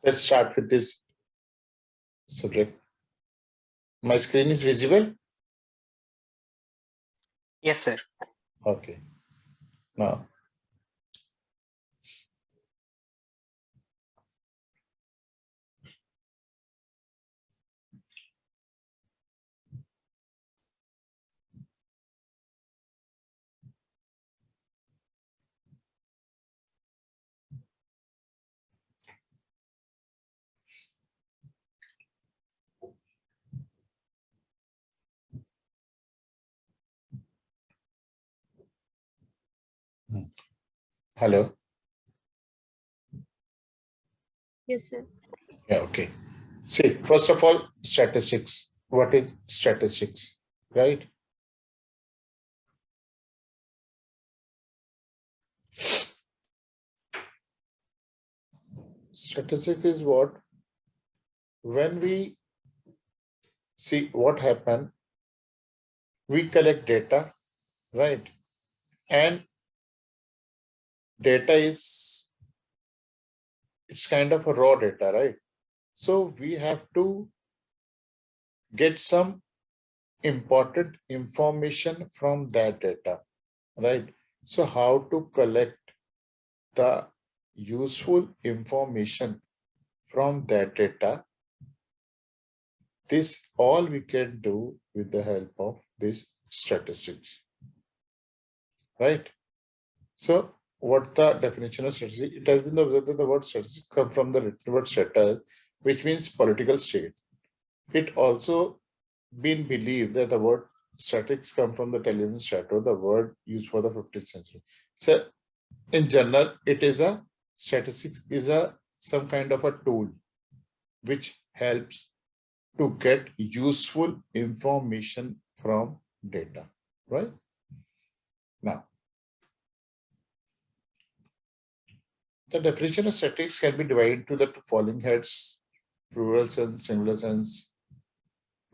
Let's start with this subject. My screen is visible? Yes, sir. Okay. Now, hello. Yes, sir. Yeah, okay. See, first of all, statistics. What is statistics? Right? Statistics is what? When we see what happened, we collect data, right? And data is, it's kind of a raw data, right? So we have to get some important information from that data, right? So how to collect the useful information from that data? This all we can do with the help of these statistics, right? So what the definition of statistics? It has been observed that the word statistics come from the Latin word status, which means political state. It also been believed that the word statics come from the Italian stato, the word used for the 15th century. So in general, it is a statistics is a some kind of a tool which helps to get useful information from data, right? Now, the definition of statistics can be divided into the following heads: plural sense, singular sense.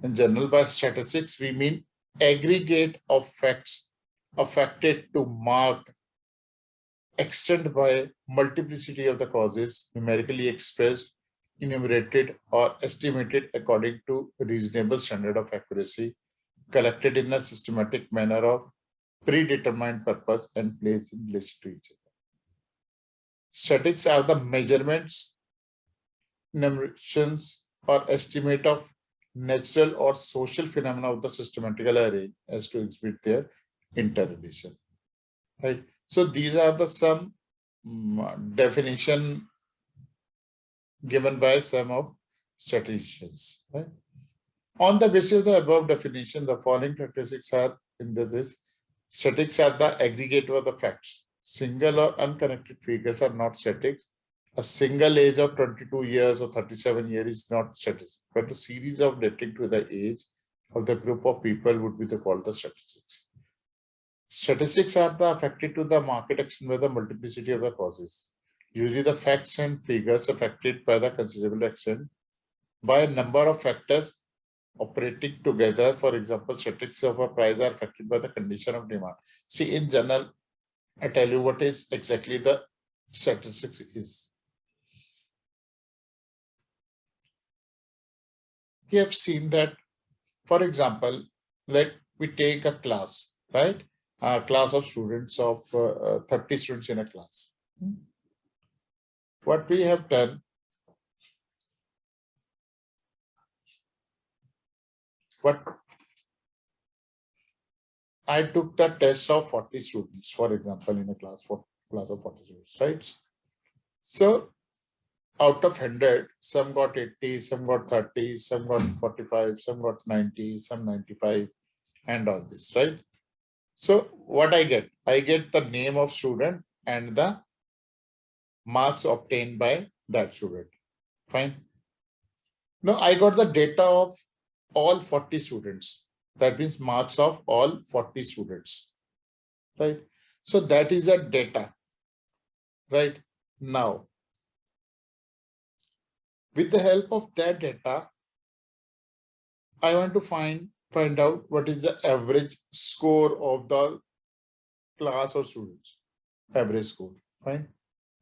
In general, by statistics, we mean aggregate of facts affected to mark extent by multiplicity of the causes, numerically expressed, enumerated, or estimated according to reasonable standard of accuracy, collected in a systematic manner of predetermined purpose and placed in relation to each other. Statistics are the measurements, enumerations, or estimate of natural or social phenomena of the systematical array as to exhibit their interrelation. Right. So these are the some definition given by some of statisticians. Right? On the basis of the above definition, the following characteristics are in this. Statistics are the aggregate of the facts. Single or unconnected figures are not statistics. A single age of 22 years or 37 years is not statistics, but the series of dating to the age of the group of people would be called the statistics. Statistics are the affected to the market action by the multiplicity of the causes. Usually the facts and figures affected by the considerable extent by a number of factors operating together. For example, statistics of a price are affected by the condition of demand. See, in general, I tell you what is exactly the statistics is. We have seen that, for example, let we take a class, right? A class of students of 30 students in a class. What we have done, what I took the test of 40 students, for example, in a class of 40 students, right? So out of 100, some got 80, some got 30, some got 45, some got 90, some 95, and all this, right? So what I get the name of student and the marks obtained by that student. Fine. Now I got the data of all 40 students. That means marks of all 40 students, right? So that is a data, right? Now, with the help of that data, I want to find out what is the average score of the class or students, average score, fine.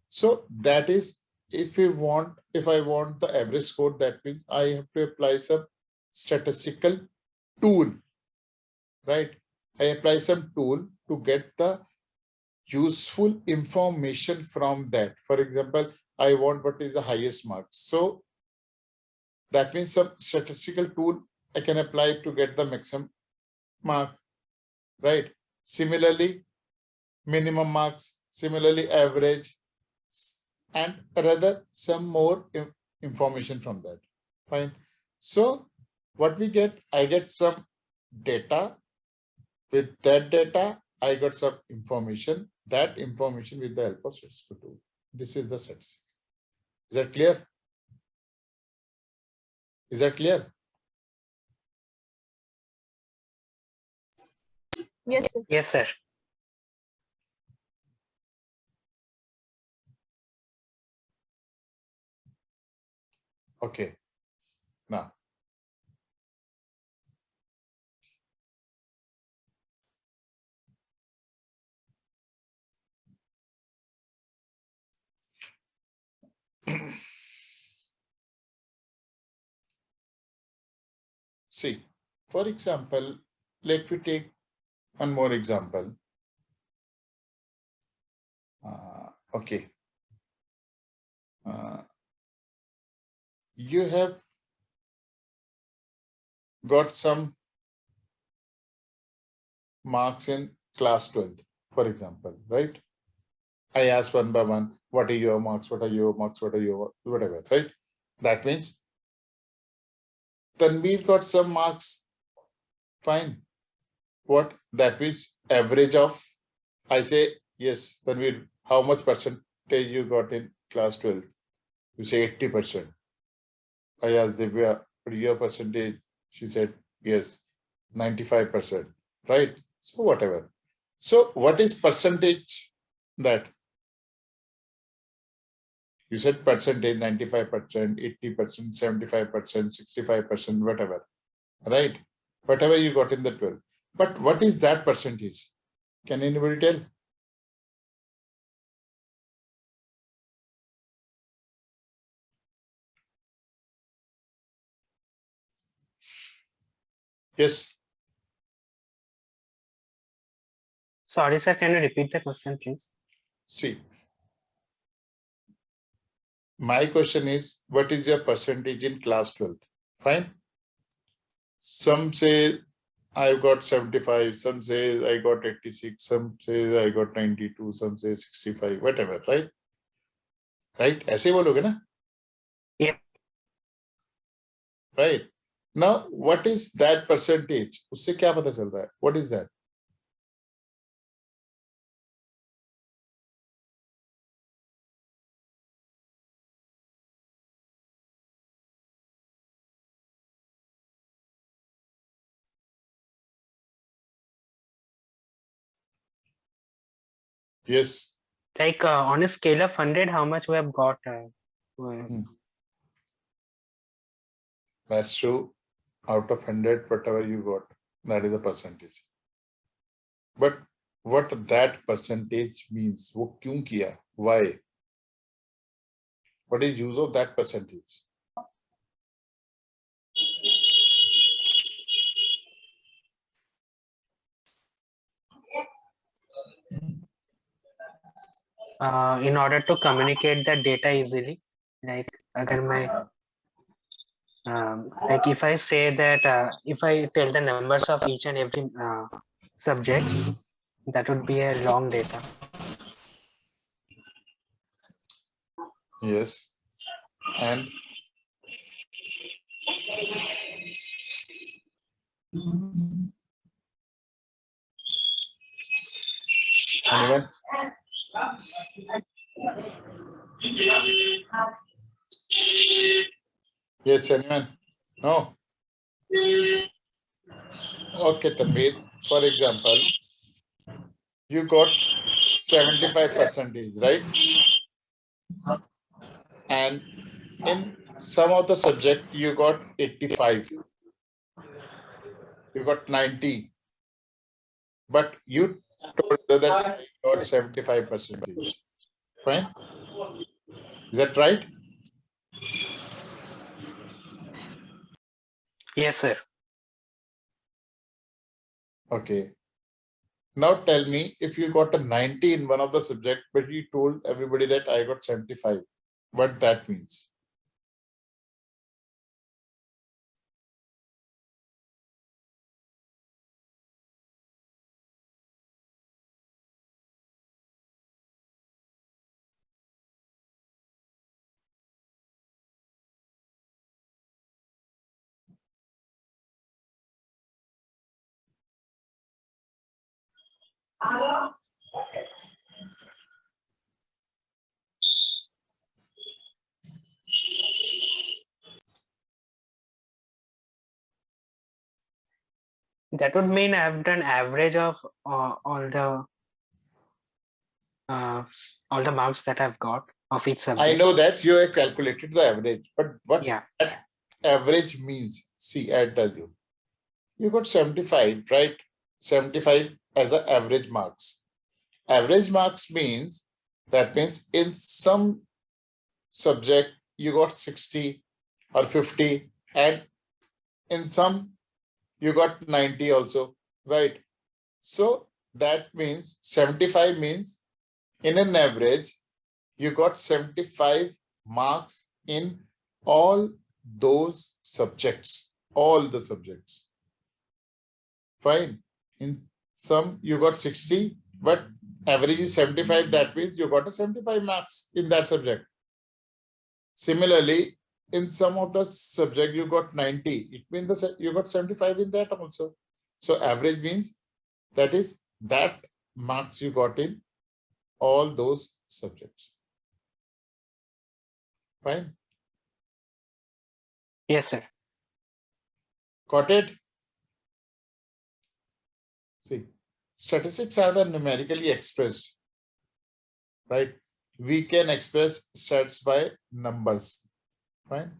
So that is if I want the average score, that means I have to apply some statistical tool, right? I apply some tool to get the useful information from that. For example, I want what is the highest marks. So that means some statistical tool I can apply to get the maximum mark, right? Similarly, minimum marks, similarly average, and rather some more information from that. Fine. So what we get, I get some data. With that data, I got some information. That information with the help of statistical tool. This is the statistic. Is that clear? Is that clear? Yes, sir. Yes, sir. Okay. Now, see, for example, let me take one more example. Okay. You have got some marks in class 12th, for example, right? I ask one by one, what are your marks? What are your marks? What are your whatever, right? That means Tanveer got some marks. Fine. What? That means average of, I say, yes, Tanveer, how much percentage you got in class 12? You say 80%. I asked Divya, what is your percentage? She said, yes, 95%, right? So whatever. So what is percentage that? You said percentage, 95%, 80%, 75%, 65%, whatever, right? Whatever you got in the 12. But what is that percentage? Can anybody tell? Yes. Sorry, sir. Can you repeat the question, please? See, my question is, what is your percentage in class 12th? Fine. Some say I've got 75, some say I got 86, some say I got 92, some say 65, whatever, right? Right? ऐसे बोलोगे ना? Yeah. Right. Now, what is that percentage? उससे क्या पता चल रहा है? What is that? Yes. Like on a scale of 100, how much we have got? That's true. Out of 100, whatever you got, that is a percentage. But what that percentage means, वो क्यों किया? Why? What is use of that percentage? In order to communicate the data easily, like अगर मैं like if I say that if I tell the numbers of each and every subjects, that would be a long data. Yes. And anyone? Yes, anyone? No. Okay, Tanveer. For example, you got 75%, right? And in some of the subject, you got 85. You got 90. But you told that I got 75%. Fine. Is that right? Yes, sir. Okay. Now tell me, if you got a 90 in one of the subject, but you told everybody that I got 75, what that means? That would mean I've done average of all the marks that I've got of each I subject. know that you have calculated the average, but what Yeah. that average means, see, I tell you. You got 75, right? 75 as an average marks. Average marks means, that means in some subject you got 60 or 50, and in some you got 90 also, right? So that means 75 means in an average you got 75 marks in all those subjects, all the subjects. Fine. In some you got 60, but average is 75. That means you got a 75 marks in that subject. Similarly, in some of the subject you got 90. It means you got 75 in that also. So average means that is that marks you got in all those subjects. Fine. Yes, sir. Got it? See, statistics are the numerically expressed, right? We can express stats by numbers. Fine.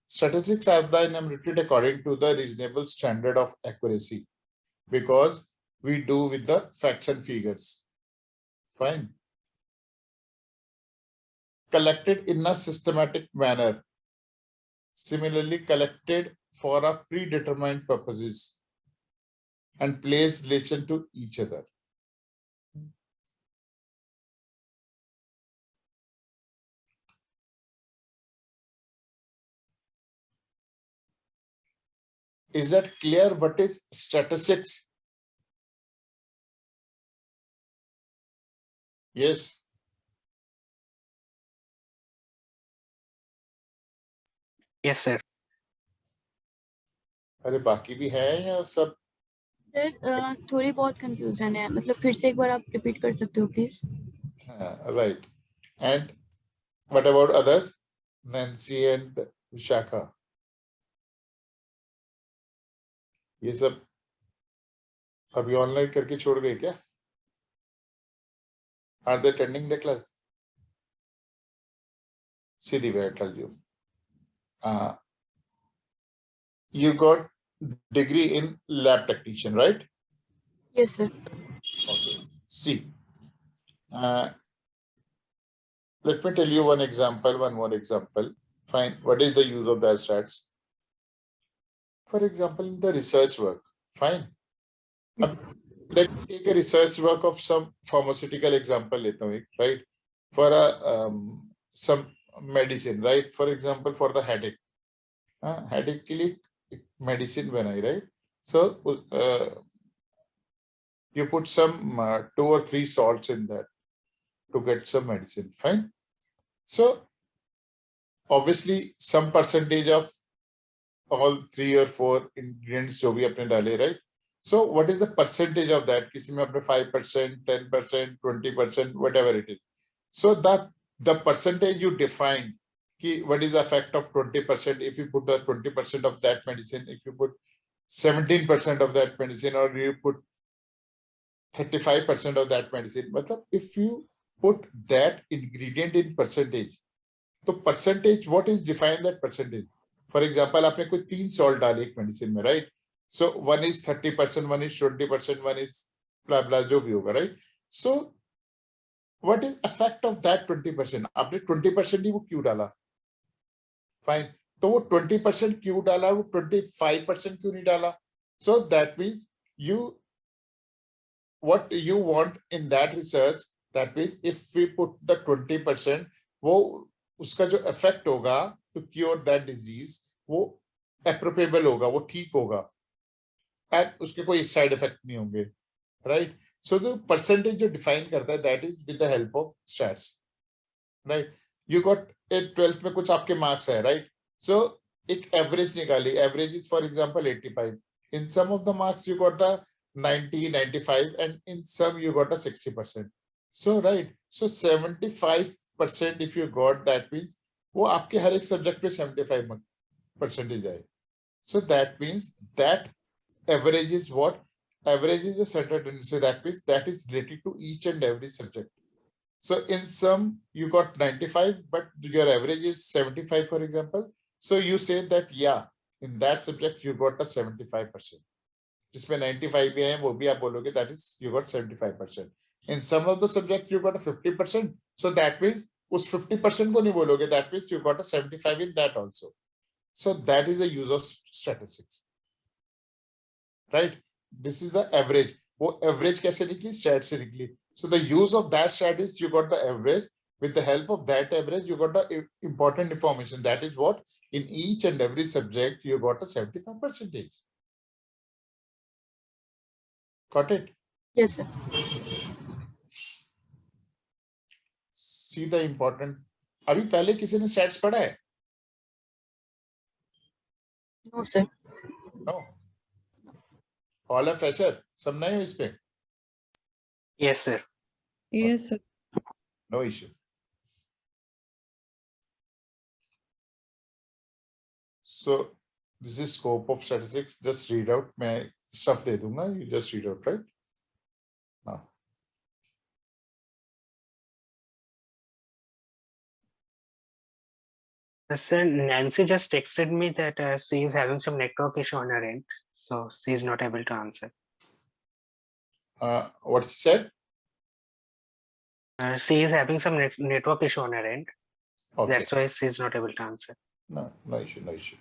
Statistics are the enumerated according to the reasonable standard of accuracy, because we do with the facts and figures. Fine. Collected in a systematic manner. Similarly, collected for a predetermined purposes and placed relation to each other. Is that clear? What is statistics? Yes. Yes, sir. अरे बाकी भी है या सब? Sir थोड़ी बहुत confusion है, मतलब फिर से एक बार आप रिपीट कर सकते हो please? Right. And what about others? Nancy and Vishakha. ये सब अभी ऑनलाइन करके छोड़ गए क्या? Are they attending the class? See the way I tell you. You got degree in lab technician, right? Yes sir. Okay. See, let me tell you one example, one more example. Fine. What is the use of the stats? For example, in the research work. Fine. Yes. Let's take a research work of some pharmaceutical example, right? For a some medicine, right? For example, for the headache. Headache के लिए medicine बनाई, right? So you put some 2 or 3 salts in that to get some medicine. Fine. So obviously some percentage of all 3 or 4 ingredients जो भी आपने डाले, right? So what is the percentage of that? किसी में आपने 5%, 10%, 20%, whatever it is. So that the percentage you define, what is the effect of 20%? If you put the 20% of that medicine, if you put 17% of that medicine, or you put 35% of that medicine, but if you put that ingredient in percentage, तो percentage, what is defined that percentage? For example, आपने कोई 3 salt डाले एक medicine में, right? So one is 30%, one is 20%, one is blah blah जो भी होगा, right? So what is effect of that 20%? आपने 20% ही वो क्यों डाला? Fine. तो वो 20% क्यों डाला? वो 25% क्यों नहीं डाला? So that means what you want in that research, that means if we put the 20%, वो उसका जो effect होगा to cure that disease, वो appropriable होगा, वो ठीक होगा, and उसके कोई side effect नहीं होंगे, right? So the percentage जो define करता है, that is with the help of stats, right? You got a 12th में कुछ आपके marks है, right? So एक average निकाली, average is for example 85. In some of the marks you got a 90, 95, and in some you got a 60%. So right, so 75% if you got, that means वो आपके हर एक subject पे 75% आए. So that means that average is what? Average is a central tendency. That means that is related to each and every subject. So in some you got 95, but your average is 75, for example. So you say that yeah, in that subject you got a 75%. जिसमें 95 भी है वो भी आप बोलोगे that is you got 75%. In some of the subject you got a 50%. So that means उस 50% को नहीं बोलोगे, that means you got a 75 in that also. So that is the use of statistics, right? This is the average. वो average कैसे निकली? Stat से निकली. So the use of that stat is you got the average. With the help of that average, you got the important information. That is what in each and every subject you got a 75%. Got it? Yes, sir. See the important. अभी पहले किसी ने stats पढ़ा है? No, sir. No. All are fresher. सब नए हो इस पे? Yes, sir. Yes, sir. No issue. So this is scope of statistics. Just read out. मैं stuff दे दूंगा. You just read out, right? Now. Sir, Nancy just texted me that she is having some network issue on her end, so she is not able to answer. What she said? She is having some network issue on her end. Okay. That's why she is not able to answer. No, no issue, no issue.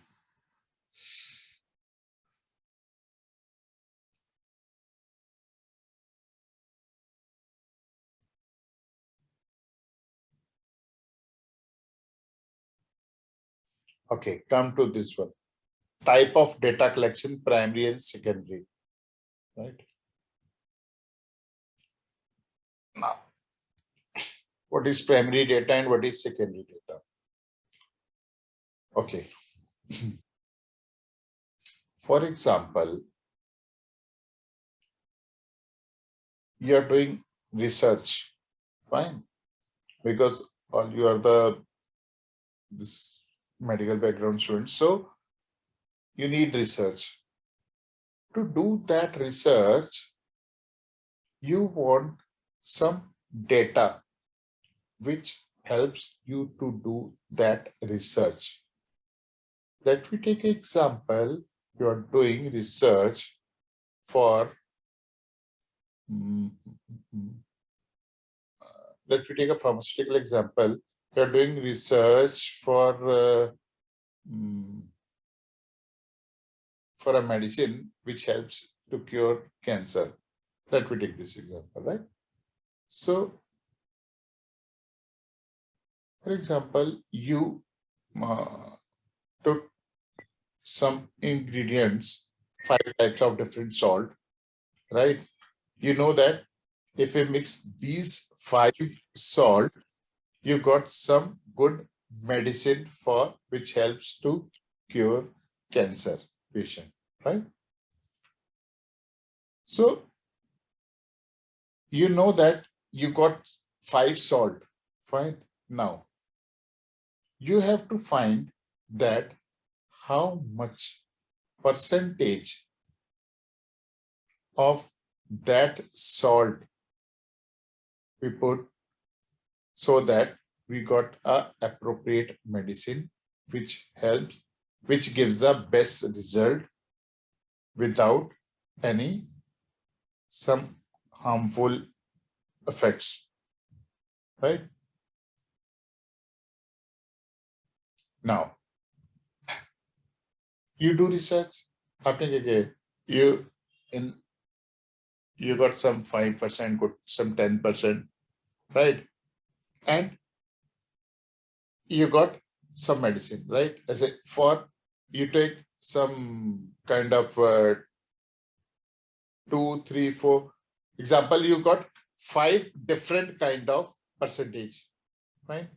Okay, come to this one. Type of data collection, primary and secondary, right? Now, what is primary data and what is secondary data? Okay. For example, you are doing research, fine, because all you are this medical background students, so you need research. To do that research, you want some data which helps you to do that research. Let me take an example. You are doing research for let me take a pharmaceutical example. You are doing research for a medicine which helps to cure cancer. Let me take this example, right? So, for example, you took some ingredients, 5 types of different salt, right? You know that if you mix these 5 salt, you got some good medicine for which helps to cure cancer patient, right? So you know that you got 5 salt, fine. Now you have to find that how much percentage of that salt we put so that we got a appropriate medicine which helps, which gives the best result without any, 'some harmful effects'. right? Now, you do research, you in you got some 5%, got some 10%, right? And you got some medicine, right? As a for you take some kind of 2, 3, 4 example, you got 5 different kind of percentage, right?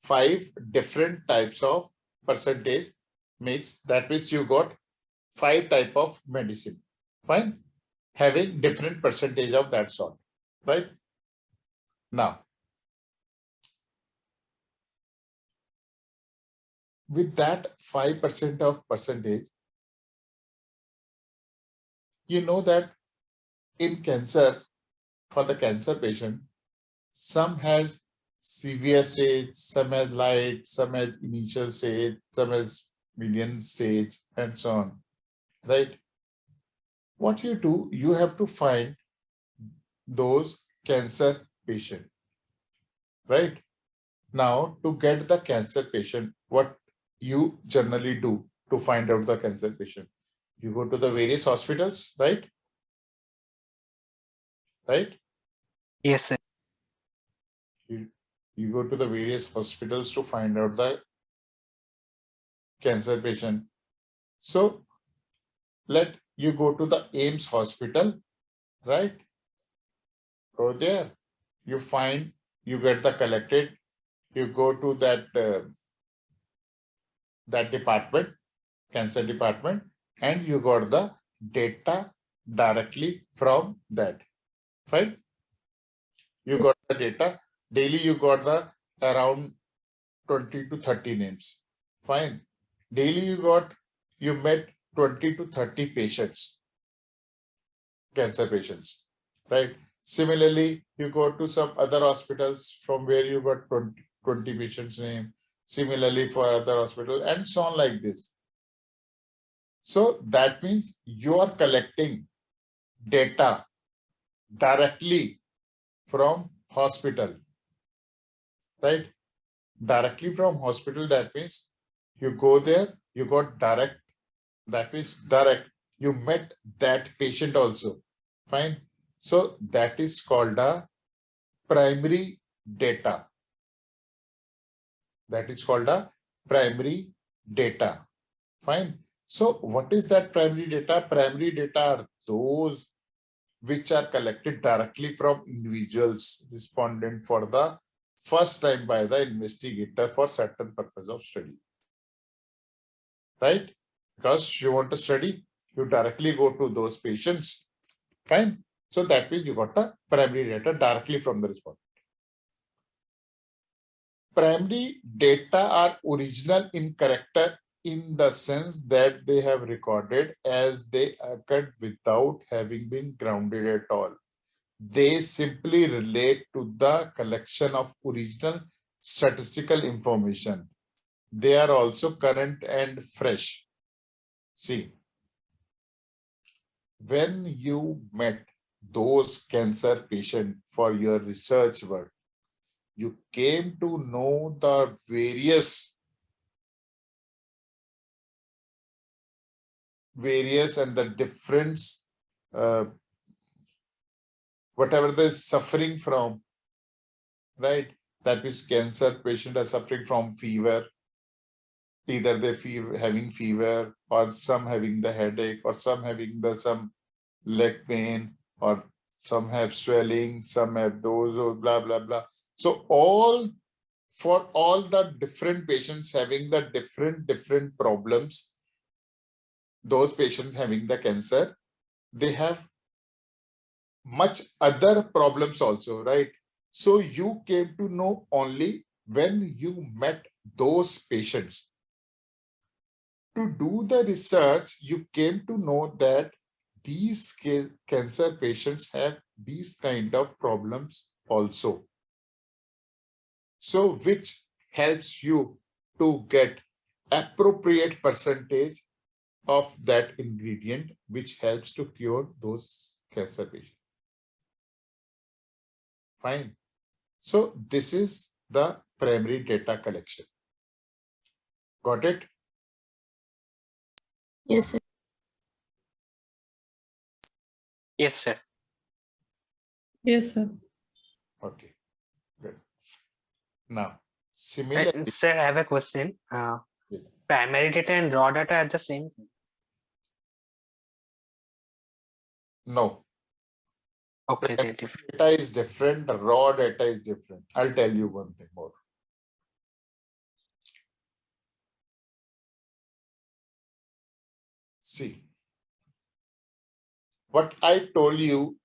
5 different types of percentage means that means you got 5 type of medicine, fine, having different percentage of that sort, right? Now, with that 5% of percentage, you know that in cancer, for the cancer patient, some has severe stage, some has light, some has initial stage, some has median stage, and so on, right? What you do, you have to find those cancer patient, right? Now, to get the cancer patient, what you generally do to find out the cancer patient? You go to the various hospitals, right? Right? Yes, sir. You go to the various hospitals to find out the cancer patient. So let you go to the AIHMS hospital, right? Go there, you find, you get the collected, you go to that department, cancer department, and you got the data directly from that, right? You got the data daily, you got the around 20 to 30 names, fine. Daily you met 20 to 30 patients, cancer patients, right? Similarly, you go to some other hospitals from where you got 20 patients name, similarly for other hospital, and so on like this. So that means you are collecting data directly from hospital, right? Directly from hospital, that means you go there, you got direct, that means direct, you met that patient also, fine. So that is called a primary data. That is called a primary data, fine. So what is that primary data? Primary data are those which are collected directly from individuals respondent for the first time by the investigator for certain purpose of study, right? Because you want to study, you directly go to those patients, fine. So that means you got the primary data directly from the respondent. Primary data are original in character in the sense that they have recorded as they occurred without having been grounded at all. They simply relate to the collection of original statistical information. They are also current and fresh. See, when you met those cancer patients for your research work, you came to know the various and the difference, whatever they're suffering from, right? That is, cancer patient are suffering from fever. Either they feel having fever, or some having the headache, or some having the some leg pain, or some have swelling, some have those, or blah blah blah. So for all the different patients having the different problems, those patients having the cancer, they have much other problems also, right? So you came to know only when you met those patients. To do the research, you came to know that these cancer patients have these kind of problems also. So which helps you to get appropriate percentage of that ingredient, which helps to cure those cancer patients. Fine. So this is the primary data collection. Got it? Yes, sir. Yes, sir. Yes, sir. Okay, good. Now, similarly, Sir, I have a question. Yes. Primary data and raw data are the same thing. no, Okay, they're different. data is different, raw data is different. I'll tell you one thing more. See, what I told you,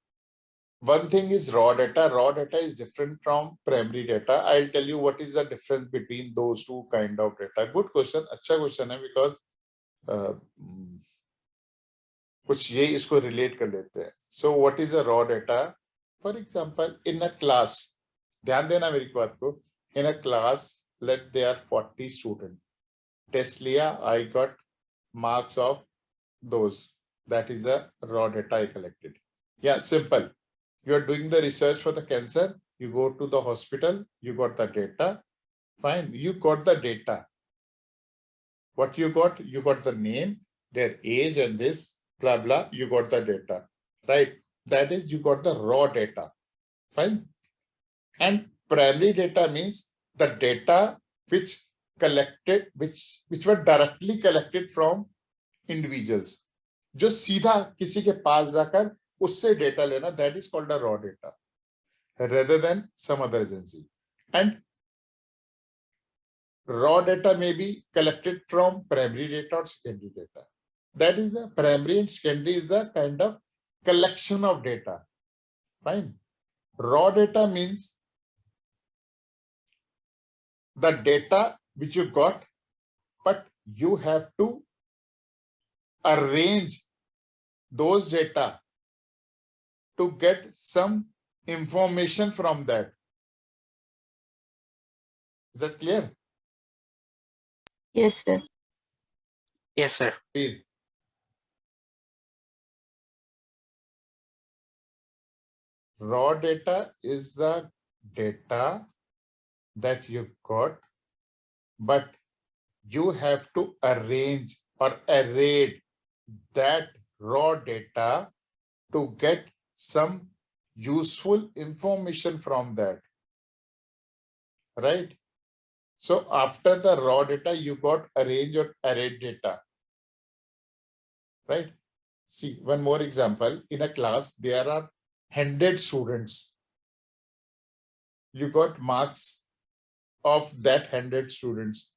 one thing is raw data. Raw data is different from primary data. I'll tell you what is the difference between those two kind of data. Good question, अच्छा question है, because कुछ ये इसको relate कर लेते हैं. So what is the raw data? For example, in a class, ध्यान देना मेरी बात को. In a class, let there are 40 students. Test लिया, I got marks of those. That is the raw data I collected. Yeah, simple. You are doing the research for the cancer. You go to the hospital. You got the data. Fine. You got the data. What you got? You got the name, their age, and this blah blah. You got the data, right? That is, you got the raw data. Fine. And primary data means the data which collected, which were directly collected from individuals. जो सीधा किसी के पास जाकर उससे data लेना, that is called a raw data rather than some other agency. And raw data may be collected from primary data or secondary data. That is the primary and secondary is a kind of collection of data. Fine. Raw data means the data which you got, but you have to arrange those data to get some information from that. Is that clear? Yes, sir. Yes, sir. Raw data is the data that you got, but you have to arrange or array that raw data to get some useful information from that, right? So after the raw data, you got arrange or array data, right? See, one more example. In a class, there are 100 students. You got marks of that 100 students,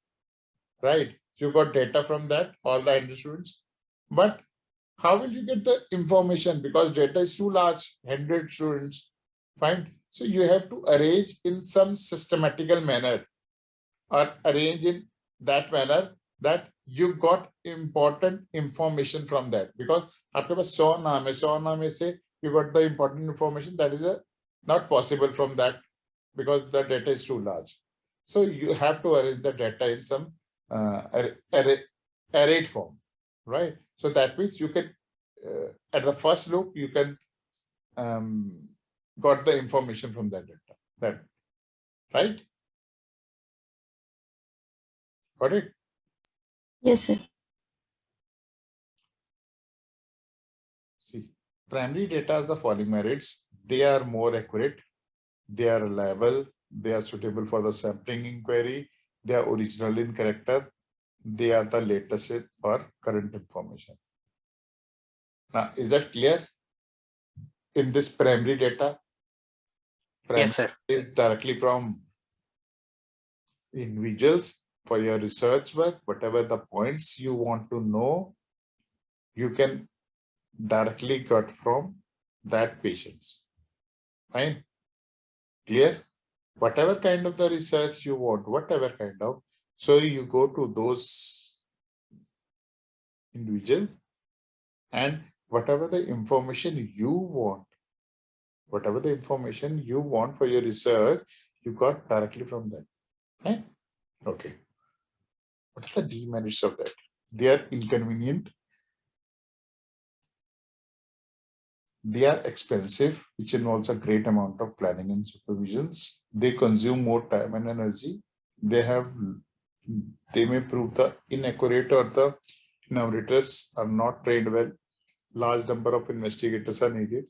right? You got data from that, all the 100 students. But how will you get the information? Because data is too large, 100 students, fine. So you have to arrange in some systematical manner or arrange in that manner that you got important information from that. Because आपके पास 100 नाम में से you got the important information, that is not possible from that because the data is too large. So you have to arrange the data in some arrayed form, right? So that means you can, at the first look, you can got the information from that data, that, right? Got it? Yes, sir. See, primary data is the following merits. They are more accurate, they are reliable, they are suitable for the sampling inquiry, they are original in character, they are the latest or current information. Now, is that clear? In this primary data, Yes, sir. is directly from individuals for your research work. Whatever the points you want to know, you can directly get from that patients. Fine. Clear? Whatever kind of the research you want, whatever kind of, so you go to those individuals and whatever the information you want, whatever the information you want for your research, you got directly from them. Right? Okay. What are the demerits of that? They are inconvenient. They are expensive, which involves a great amount of planning and supervisions. they consume more time and energy. They may prove the inaccurate or the narrators are not trained well. Large number of investigators are needed.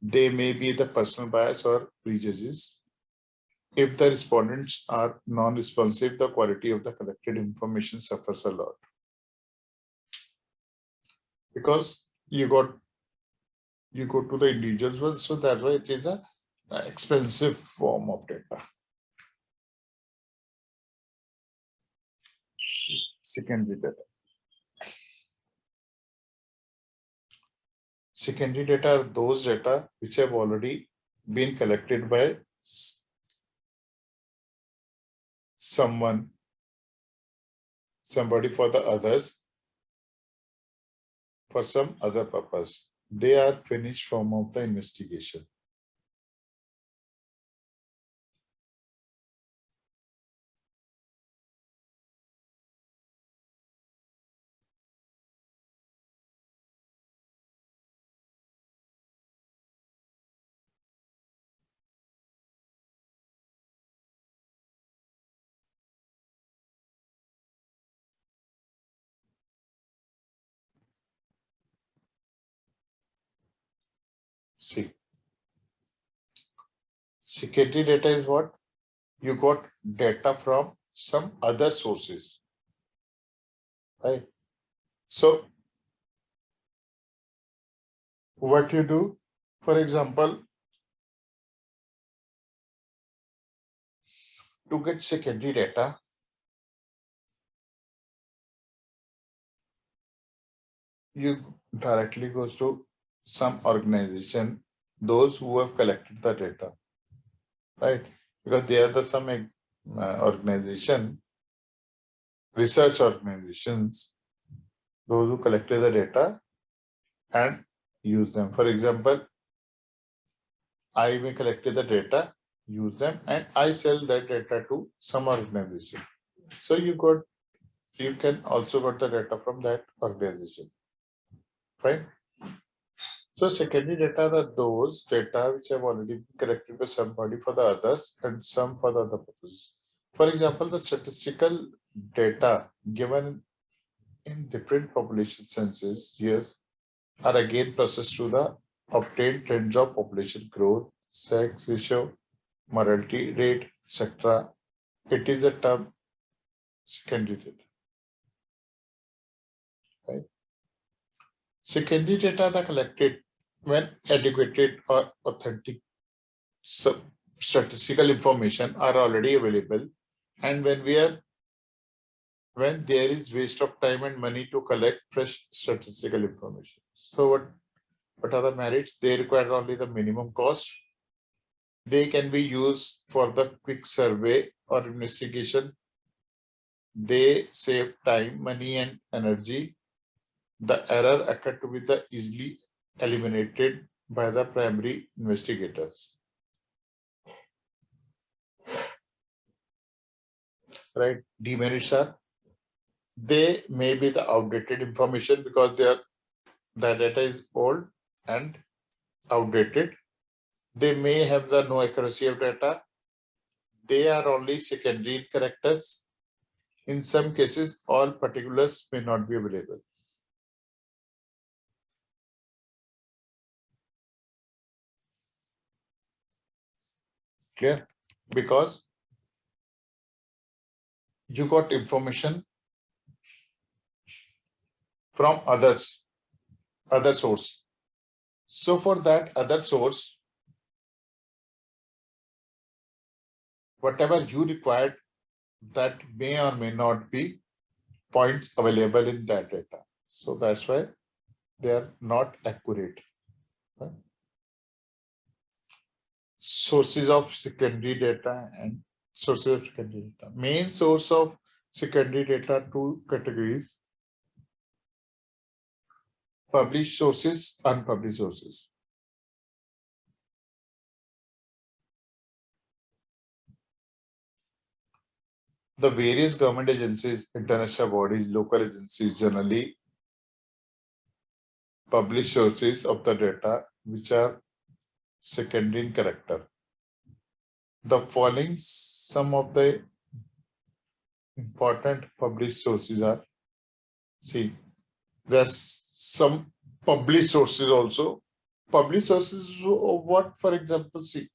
They may be the personal bias or prejudice. If the respondents are non-responsive, the quality of the collected information suffers a lot. Because you go to the individuals one, so that's why it is a expensive form of data. Secondary data. Secondary data are those data which have already been collected by somebody for the others for some other purpose. They are finished form of the investigation. See, secondary data is what? You got data from some other sources, right? So what you do, for example, to get secondary data, you directly goes to some organization, those who have collected the data, right? Because they are the some organization, research organizations, those who collected the data and use them. For example, I may collected the data, use them, and I sell that data to some organization. So you can also get the data from that organization, right? So secondary data are those data which have already been collected by somebody for the others and some for the other purposes. For example, the statistical data given in different population census years are again processed through the obtained trends of population growth, sex ratio, mortality rate, etc. It is a term secondary data. Right? Secondary data are collected when adequate or authentic statistical information are already available, and when there is waste of time and money to collect fresh statistical information. So what are the merits? They require only the minimum cost. They can be used for the quick survey or investigation. They save time, money, and energy. The error occurred to be easily eliminated by the primary investigators. Right? Demerits are they may be the outdated information because the data is old and outdated. They may have the no accuracy of data. They are only secondary characters. In some cases, all particulars may not be available. Clear? Because you got information from other source. So for that other source, whatever you required, that may or may not be points available in that data. So that's why they are not accurate. Right? Sources of secondary data and sources of secondary data. Main source of secondary data, two categories: published sources, unpublished sources. The various government agencies, international bodies, local agencies generally publish sources of the data which are secondary in character. The following some of the important published sources are, see, there's some published sources also. Published sources of what, for example, see,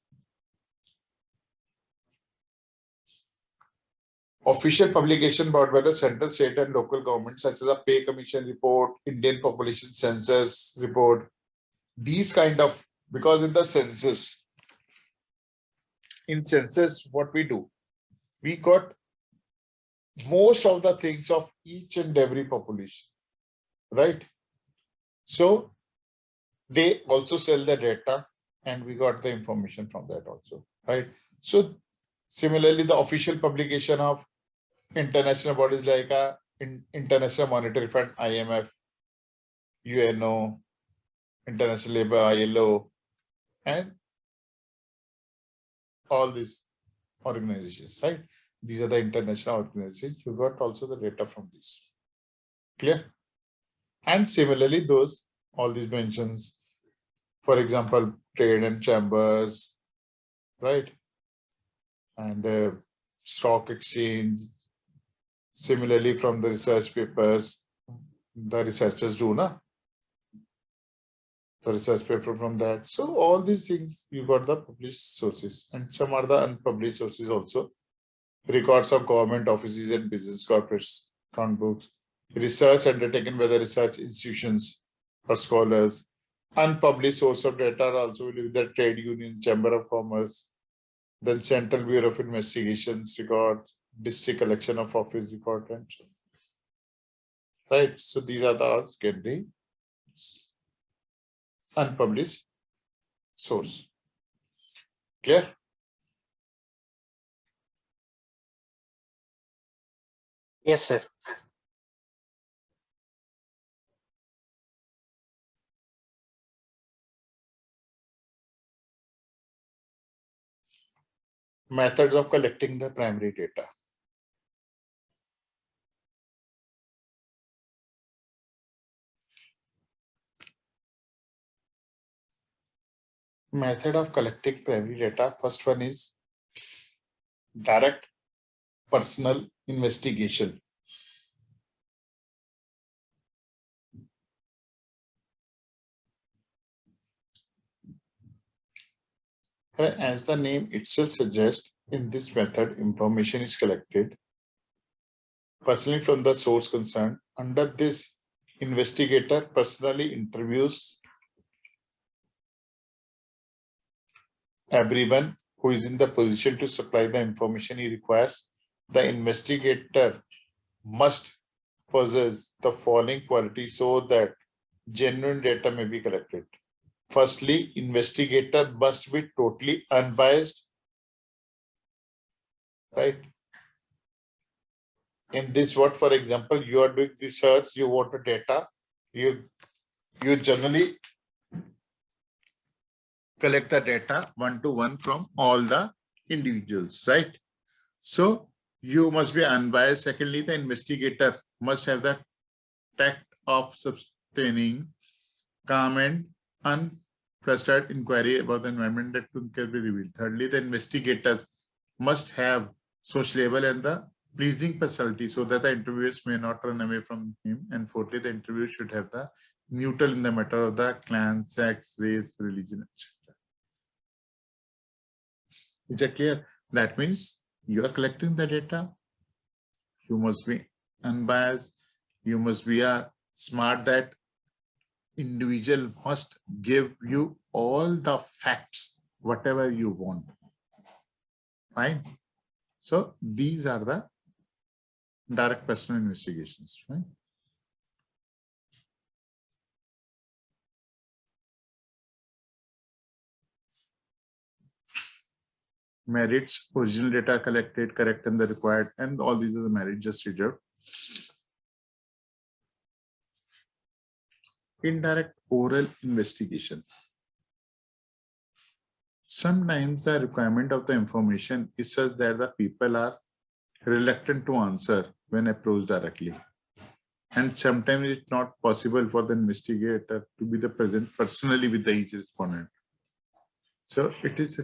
official publication brought by the central, state, and local governments, such as a pay commission report, Indian population census report, these kind of, because in the census, what we do, we got most of the things of each and every population, right? So they also sell the data and we got the information from that also, right? So similarly, the official publication of international bodies like International Monetary Fund, IMF, UNO, International Labour, ILO, and all these organizations, right? These are the international organizations. You got also the data from these. Clear? And similarly, all these mentions, for example, trade and chambers, right? And stock exchange. Similarly, from the research papers, the researchers do, na? The research paper from that. So all these things, you got the published sources, and some are the unpublished sources also. Records of government offices and business corporates, account books, research undertaken by the research institutions or scholars. Unpublished source of data are also with the trade union, chamber of commerce, then Central Bureau of Investigations record, district collection of office record, and so on. Right. So these are the can be unpublished source. Clear? Yes, sir. Methods of collecting the primary data. Method of collecting primary data. First one is direct personal investigation. As the name itself suggests, in this method, information is collected personally from the source concerned. Under this, investigator personally interviews everyone who is in the position to supply the information he requires. The investigator must possess the following qualities so that genuine data may be collected. Firstly, investigator must be totally unbiased, right? In this, what, for example, you are doing research, you want the data, you generally collect the data one-to-one from all the individuals, right? So you must be unbiased. Secondly, the investigator must have the tact of sustaining calm and unflustered inquiry about the environment that can be revealed. Thirdly, the investigators must have sociable and the pleasing personality so that the interviewers may not run away from him. And fourthly, the interview should have the neutral in the matter of the clan, sex, race, religion, etc. Is that clear? That means you are collecting the data. You must be unbiased. You must be smart. That individual must give you all the facts, whatever you want. Fine. So these are the direct personal investigations, right? Merits, original data collected, correct and the required, and all these are the merits just reserved. Indirect oral investigation. Sometimes the requirement of the information is such that the people are reluctant to answer when approached directly. And sometimes it's not possible for the investigator to be present personally with each respondent. So it is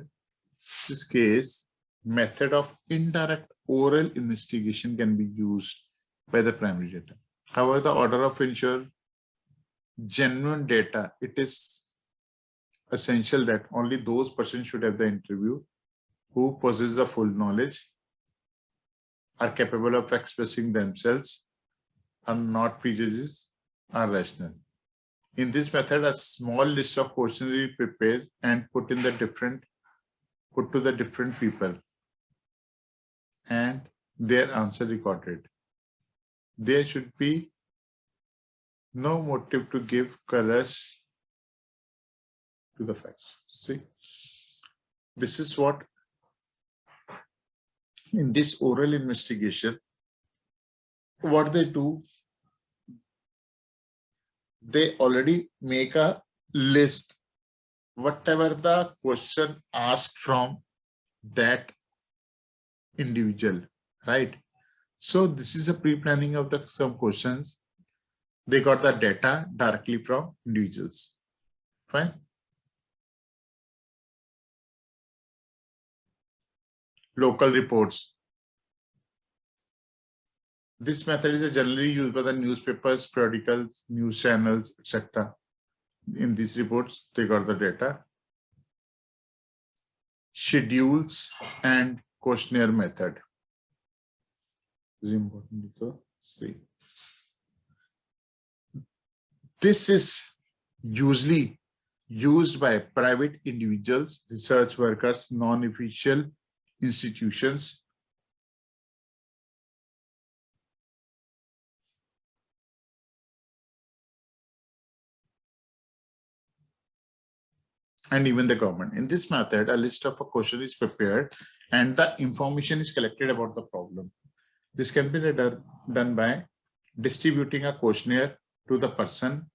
this case method of indirect oral investigation can be used by the primary data. However, the order of ensure genuine data, it is essential that only those persons should have the interview who possess the full knowledge, are capable of expressing themselves, are not prejudiced, are rational. In this method, a small list of questions is prepared and put to the different people, and their answer recorded. There should be no motive to give colors to the facts. See, this is what in this oral investigation, what they do, they already make a list, whatever the question asked from that individual, right? So this is a pre-planning of some questions. They got the data directly from individuals. Fine. Local reports. This method is generally used by the newspapers, periodicals, news channels, etc. In these reports, they got the data. Schedules and questionnaire method. This is important to see. This is usually used by private individuals, research workers, non-official institutions, and even the government. In this method, a list of a question is prepared and the information is collected about the problem. This can be done by distributing a questionnaire to the person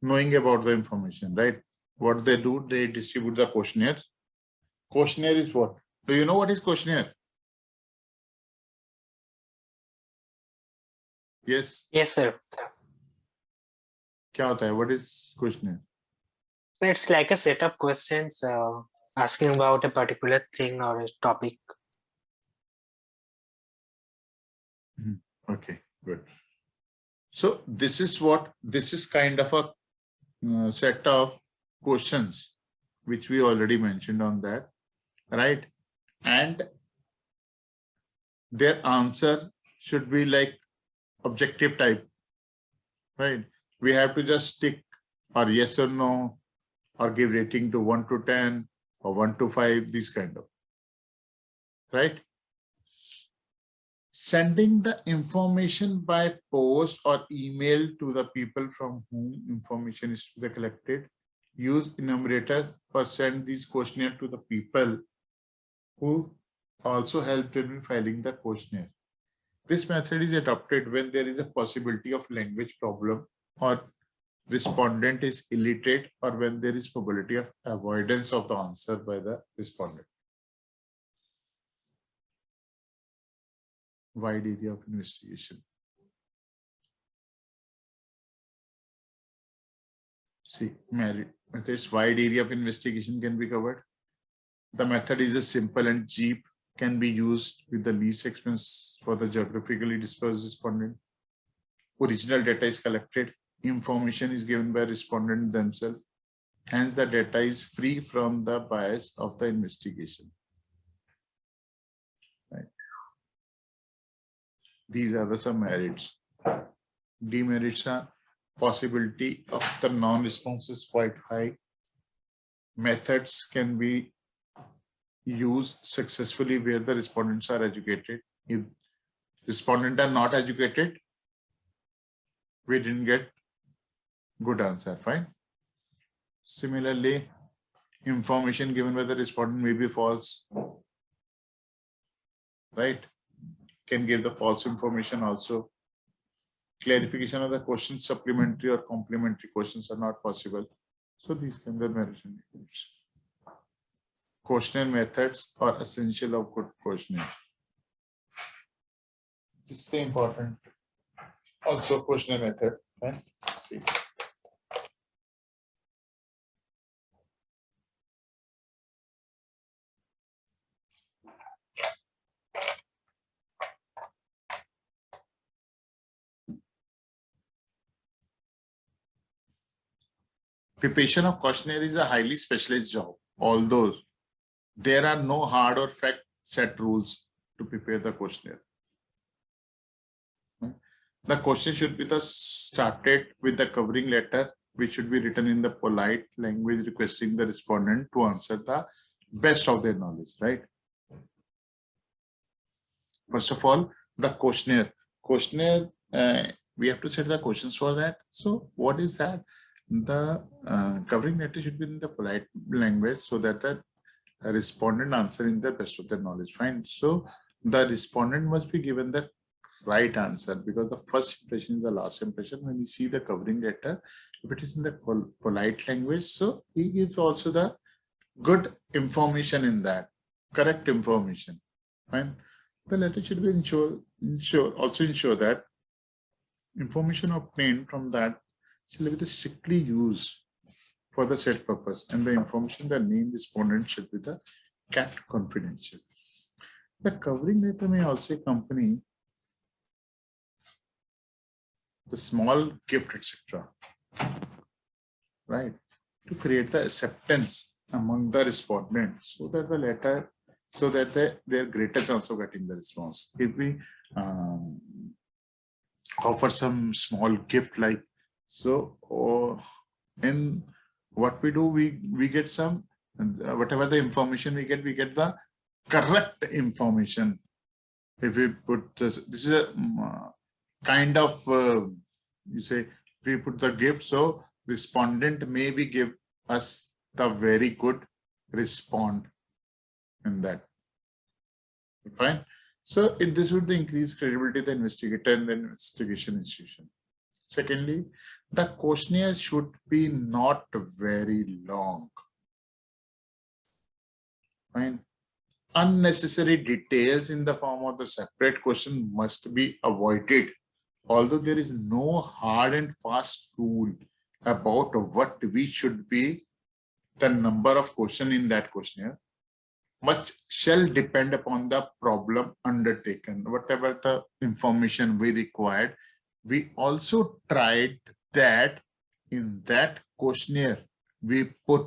knowing about the information, right? What they do, they distribute the questionnaires. Questionnaire is what? Do you know what is questionnaire? Yes. Yes, sir. क्या होता है? What is questionnaire? It's like a set of questions asking about a particular thing or a topic. Okay, good. So this is kind of a set of questions which we already mentioned on that, right? And their answer should be like objective type, right? We have to just tick or yes or no, or give rating to 1 to 10 or 1 to 5, this kind of, right? Sending the information by post or email to the people from whom information is to be collected. Use enumerators or send these questionnaire to the people who also helped in filing the questionnaire. This method is adopted when there is a possibility of language problem or respondent is illiterate or when there is probability of avoidance of the answer by the respondent. Wide area of investigation. See, methods wide area of investigation can be covered. The method is a simple and cheap, can be used with the least expense for the geographically dispersed respondent. Original data is collected. Information is given by respondent themselves. Hence, the data is free from the bias of the investigation. Right. These are some merits. Demerits are possibility of the non-response is quite high. Methods can be used successfully where the respondents are educated. If respondents are not educated, we didn't get good answer, fine. Similarly, information given by the respondent may be false, right? Can give the false information also. Clarification of the questions, supplementary or complementary questions are not possible. So these can be merit indicators. Questionnaire methods are essential of good questionnaire. This is the important. Also questionnaire method, right? See. Preparation of questionnaire is a highly specialized job, although there are no hard or fact set rules to prepare the questionnaire. The question should be started with the covering letter, which should be written in the polite language, requesting the respondent to answer the best of their knowledge, right? First of all, the questionnaire. We have to set the questions for that. So what is that? The covering letter should be in the polite language so that the respondent answer in the best of their knowledge. Fine. So the respondent must be given the right answer, because the first impression is the last impression. When you see the covering letter, if it is in the polite language, so he gives also the good information in that, correct information. Fine. The letter should be also ensure that information obtained from that shall be strictly used for the said purpose, and the information the named respondent should be the kept confidential. The covering letter may also accompany the small gift, etc. Right, to create the acceptance among the respondents, so that the letter, so that their greater chance of getting the response. If we offer some small gift, like so, or in what we do, we get some, whatever the information we get the correct information. If we put this is a kind of you say, if we put the gift, so respondent maybe give us the very good respond in that. Fine. So this would increase credibility of the investigator and the investigation institution. Secondly, the questionnaire should be not very long. Fine. Unnecessary details in the form of the separate question must be avoided. Although there is no hard and fast rule about what we should be the number of questions in that questionnaire, much shall depend upon the problem undertaken. Whatever the information we required, we also tried that in that questionnaire we put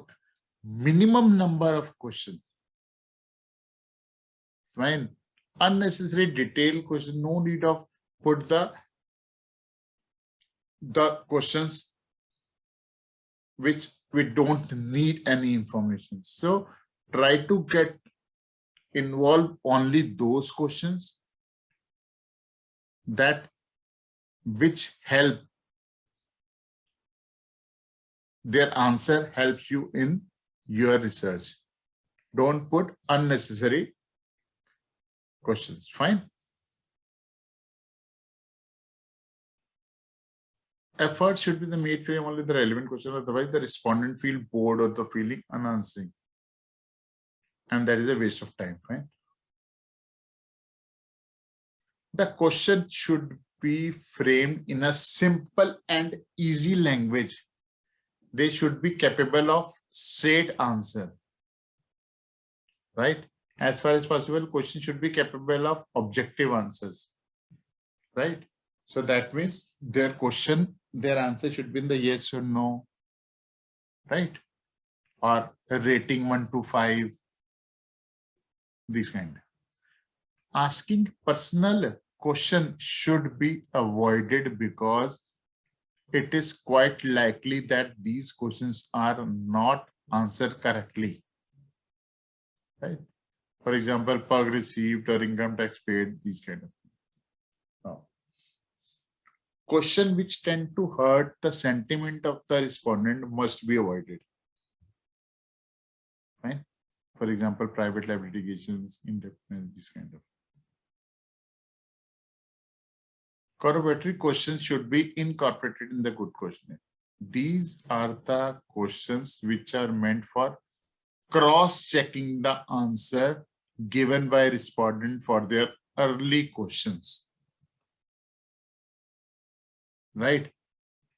minimum number of questions. Fine. Unnecessary detailed question, no need of put the questions which we don't need any information. So try to get involved only those questions that which help, their answer helps you in your research. Don't put unnecessary questions. Fine. Effort should be made for only the relevant question, otherwise the respondent feel bored or the feeling unanswering, and that is a waste of time. Fine. The question should be framed in a simple and easy language. They should be capable of straight answer. Right? As far as possible, question should be capable of objective answers. Right? So that means their answer should be in the yes or no. Right? Or a rating 1 to 5. This kind. Asking personal question should be avoided, because it is quite likely that these questions are not answered correctly. Right? For example, PUG received or income tax paid, these kind of things. Now, question which tend to hurt the sentiment of the respondent must be avoided. Right? For example, private liability litigations, indebtedness, this kind of. Corroboratory questions should be incorporated in the good questionnaire. These are the questions which are meant for cross-checking the answer given by respondent for their early questions. Right?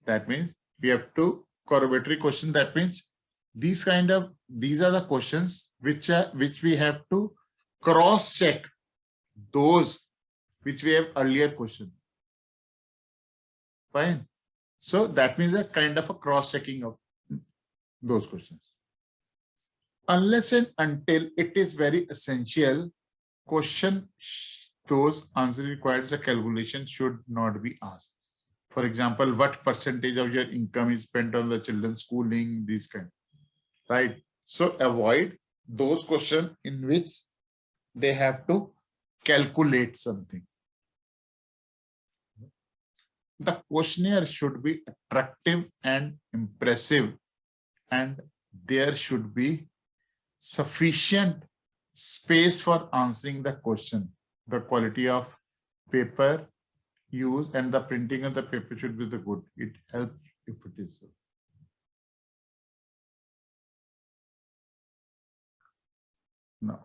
That means we have to corroboratory question. That means these are the questions which we have to cross-check those which we have earlier questioned. Fine. So that means a kind of a cross-checking of those questions. Unless and until it is very essential, question those answer requires a calculation should not be asked. For example, what percentage of your income is spent on the children's schooling, these kind, right? So avoid those questions in which they have to calculate something. The questionnaire should be attractive and impressive, and there should be sufficient space for answering the question. The quality of paper used and the printing of the paper should be the good. It helps if it is so. No.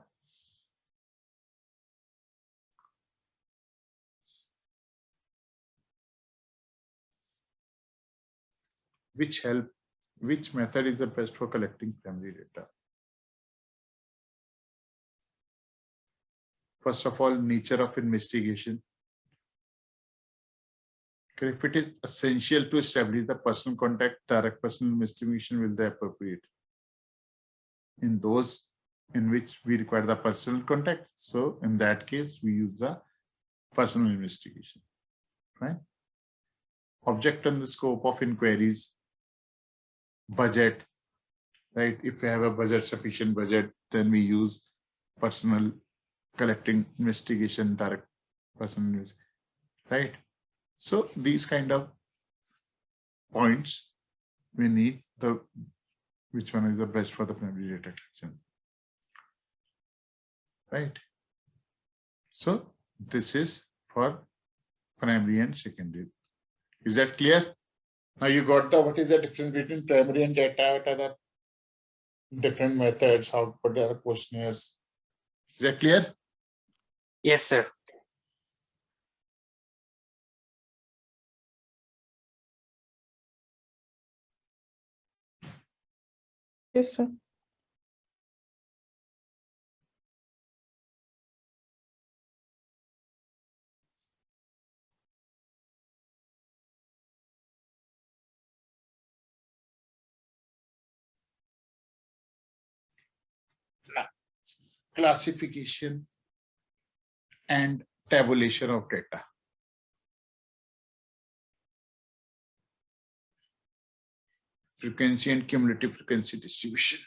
Which method is the best for collecting family data? First of all, nature of investigation. If it is essential to establish the personal contact, direct personal investigation will be appropriate. In those in which we require the personal contact, so in that case, we use the personal investigation, right? Object and the scope of inquiries, budget, right? If we have a budget, sufficient budget, then we use personal collecting investigation, direct personal, right? So these kind of points we need the which one is the best for the primary data collection, right? So this is for primary and secondary. Is that clear? Now you got the what is the difference between primary and data? What are the different methods? How what are the questionnaires? Is that clear? Yes, sir. Yes, sir. Classification and tabulation of data. Frequency and cumulative frequency distribution.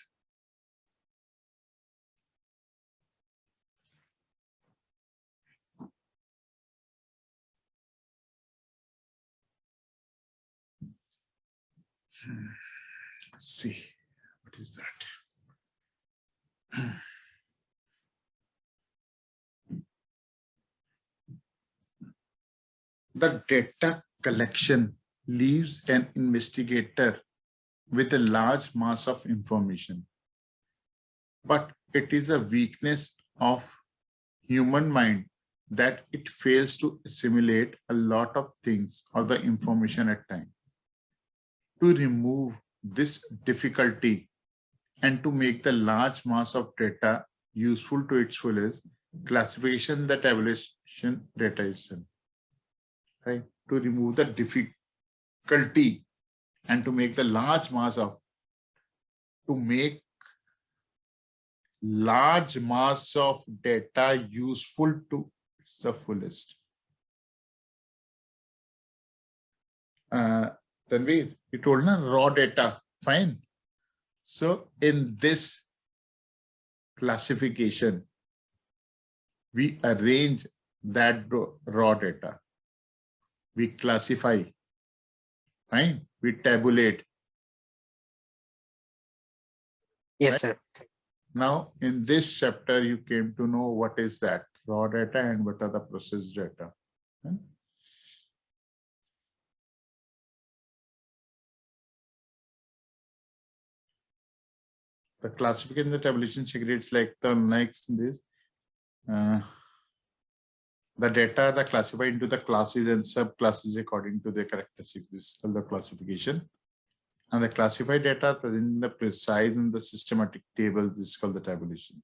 Let's see, what is that? The data collection leaves an investigator with a large mass of information, but it is a weakness of human mind that it fails to assimilate a lot of things or the information at time. To remove this difficulty and to make the large mass of data useful to its fullest, classification, the tabulation data is done. Right? To remove the difficulty and to make the large mass of, to make large mass of data useful to the fullest. Tanveer, you told na raw data, fine. So in this classification, we arrange that raw data. We classify, fine. We tabulate. Yes, right? sir. Now, in this chapter, you came to know what is that raw data and what are the processed data. Right? The classification, the tabulation secrets like the next in this. The data are classified into the classes and subclasses according to their characteristics. This is called the classification. And the classified data are present in the precise and the systematic table. This is called the tabulation.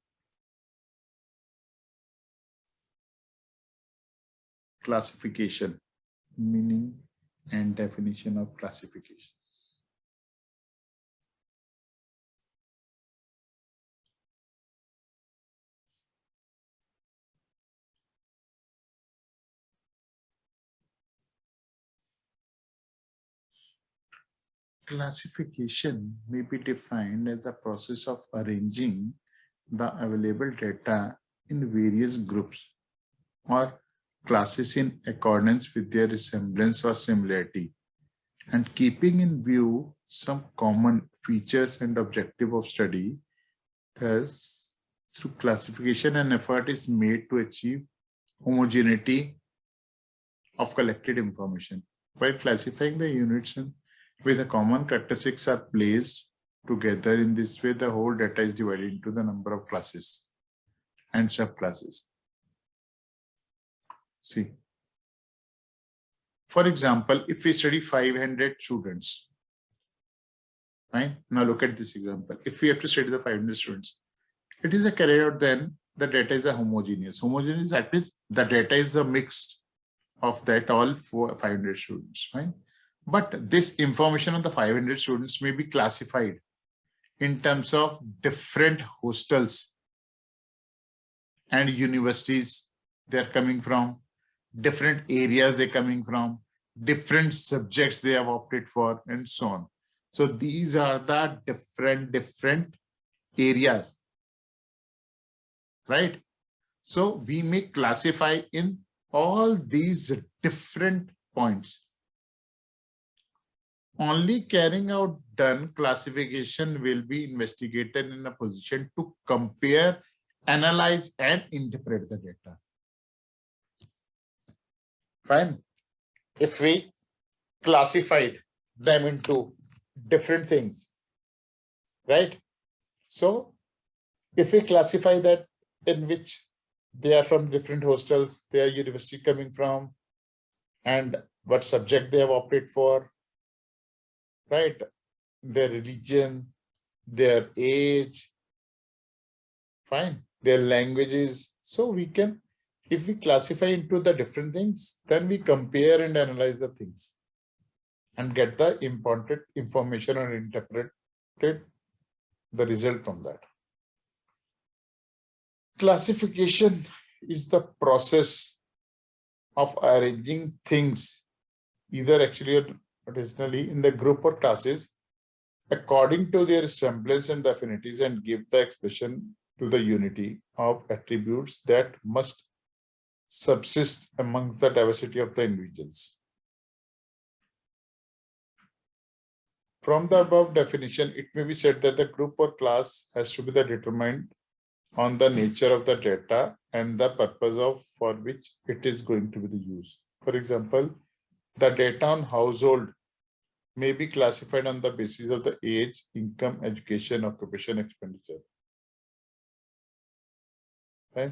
Classification, meaning and definition of classification. Classification may be defined as a process of arranging the available data in various groups or classes in accordance with their resemblance or similarity, and keeping in view some common features and objective of study. Thus, through classification, an effort is made to achieve homogeneity of collected information. While classifying the units with the common characteristics are placed together in this way, the whole data is divided into the number of classes and subclasses. See, for example, if we study 500 students, right? Now look at this example. If we have to study the 500 students, it is a carry out, then the data is a homogeneous. Homogeneous, that means the data is a mixed of that all for 500 students, right? But this information on the 500 students may be classified in terms of different hostels and universities they're coming from, different areas they're coming from, different subjects they have opted for, and so on. So these are the different areas, right? So we may classify in all these different points. Only carrying out done classification will be investigated in a position to compare, analyze, and interpret the data. Fine. If we classified them into different things, right? So if we classify that in which they are from different hostels, their university coming from, and what subject they have opted for, right? Their religion, their age, fine, their languages. So we can, if we classify into the different things, then we compare and analyze the things and get the important information and interpret the result from that. Classification is the process of arranging things, either actually or originally, in the group or classes according to their resemblance and affinities, and give the expression to the unity of attributes that must subsist amongst the diversity of the individuals. From the above definition, it may be said that the group or class has to be determined on the nature of the data and the purpose of for which it is going to be used. For example, the data on household may be classified on the basis of the age, income, education, occupation, expenditure. Okay.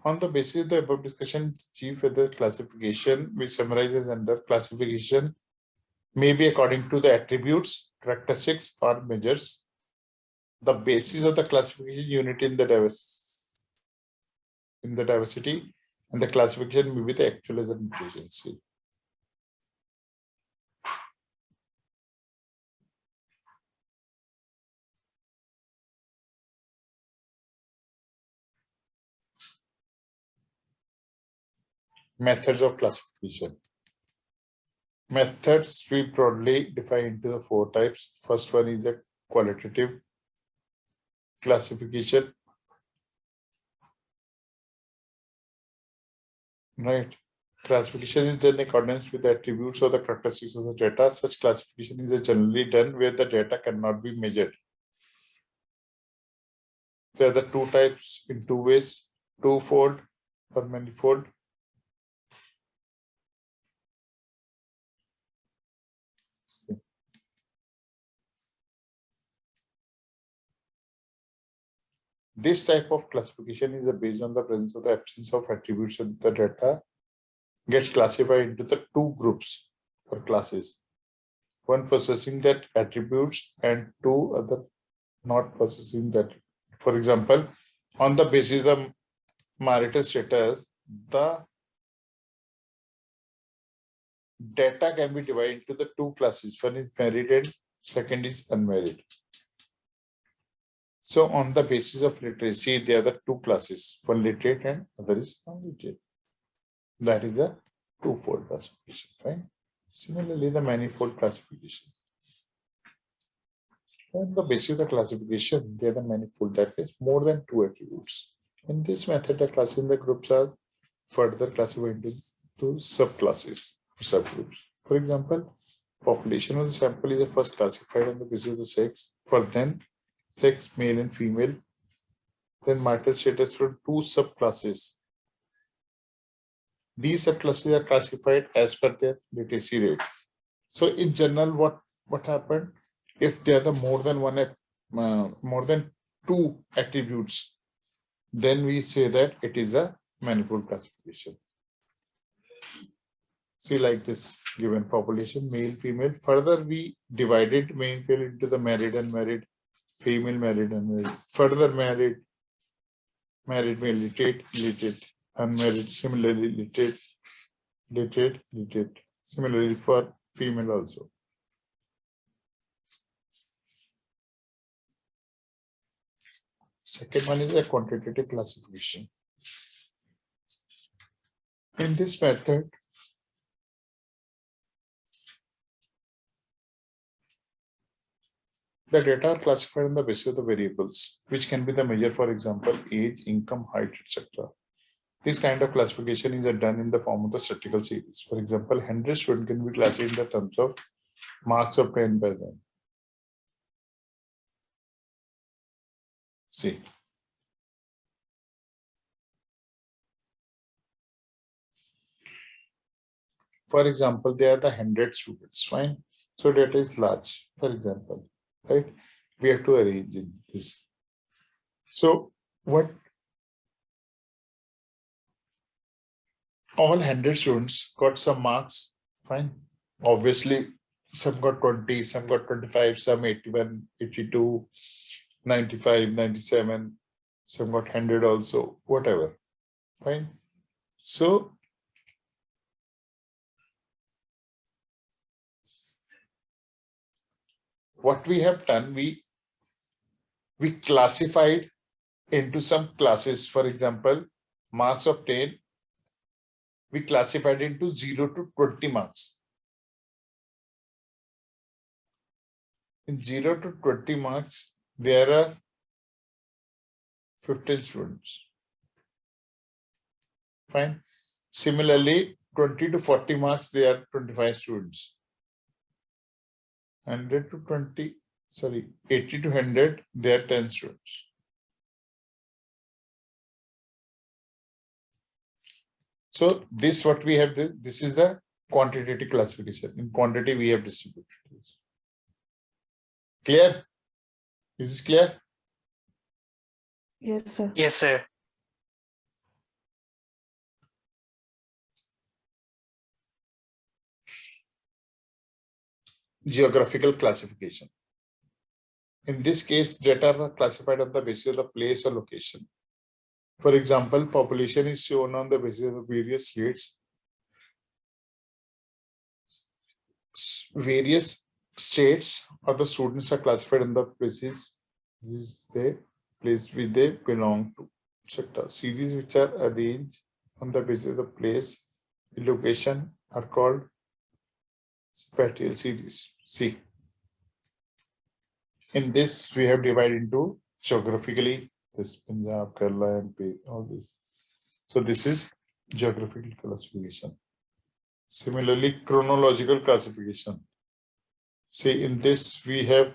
On the basis of the above discussion, chief further classification, which summarizes under classification, may be according to the attributes, characteristics, or measures. The basis of the classification unit in the diversity, and the classification may be the actualization efficiency. Methods of classification. Methods we broadly define into the 4 types. First one is the qualitative classification. Right. Classification is done in accordance with the attributes or the characteristics of the data. Such classification is generally done where the data cannot be measured. There are the 2 types in 2 ways: twofold or manifold. This type of classification is based on the presence of the absence of attributes in the data, gets classified into the 2 groups or classes. One possessing that attributes and 2 other not possessing that. For example, on the basis of marital status, the data can be divided into the 2 classes. One is married and second is unmarried. So on the basis of literacy, there are the two classes, one literate and other is non-literate. That is a twofold classification, right? Similarly, the manifold classification. On the basis of the classification, there are the manifold, that is more than two attributes. In this method, the classes in the groups are further classified into subclasses or subgroups. For example, population of the sample is first classified on the basis of the sex, for then sex, male and female. Then marital status for two subclasses. These subclasses are classified as per their literacy rate. So in general, what happened? If there are more than more than two attributes, then we say that it is a manifold classification. See, like this given population, male, female. Further, we divided male, female into the married, unmarried, female, married, unmarried. Further, married, male, literate, unmarried. Similarly, literate. Similarly for female also. Second one is a quantitative classification. In this method, the data are classified on the basis of the variables, which can be the measure, for example, age, income, height, etc. This kind of classification is done in the form of the statistical series. For example, 100 students can be classified in the terms of marks obtained by them. See. For example, there are the 100 students, fine. So data is large, for example, right? We have to arrange in this. So what all 100 students got some marks, fine. Obviously, some got 20, some got 25, some 81, 82, 95, 97, some got 100 also, whatever, fine. So what we have done, we classified into some classes. For example, marks obtained, we classified into 0 to 20 marks. In 0 to 20 marks, there are 15 students. Fine. Similarly, 20 to 40 marks, there are 25 students. 100 to 20, sorry, 80 to 100, there are 10 students. So this what we have, this is the quantitative classification. In quantity, we have distributed this. Clear? Is this clear? Yes, sir. Yes, sir. Geographical classification. In this case, data are classified on the basis of the place or location. For example, population is shown on the basis of various states. Various states or the students are classified on the basis the place which they belong to, etc. Series which are arranged on the basis of the place, the location are called spatial series. See, in this we have divided into geographically this Punjab, Kerala, MP, all this. So this is geographical classification. Similarly, chronological classification. See, in this we have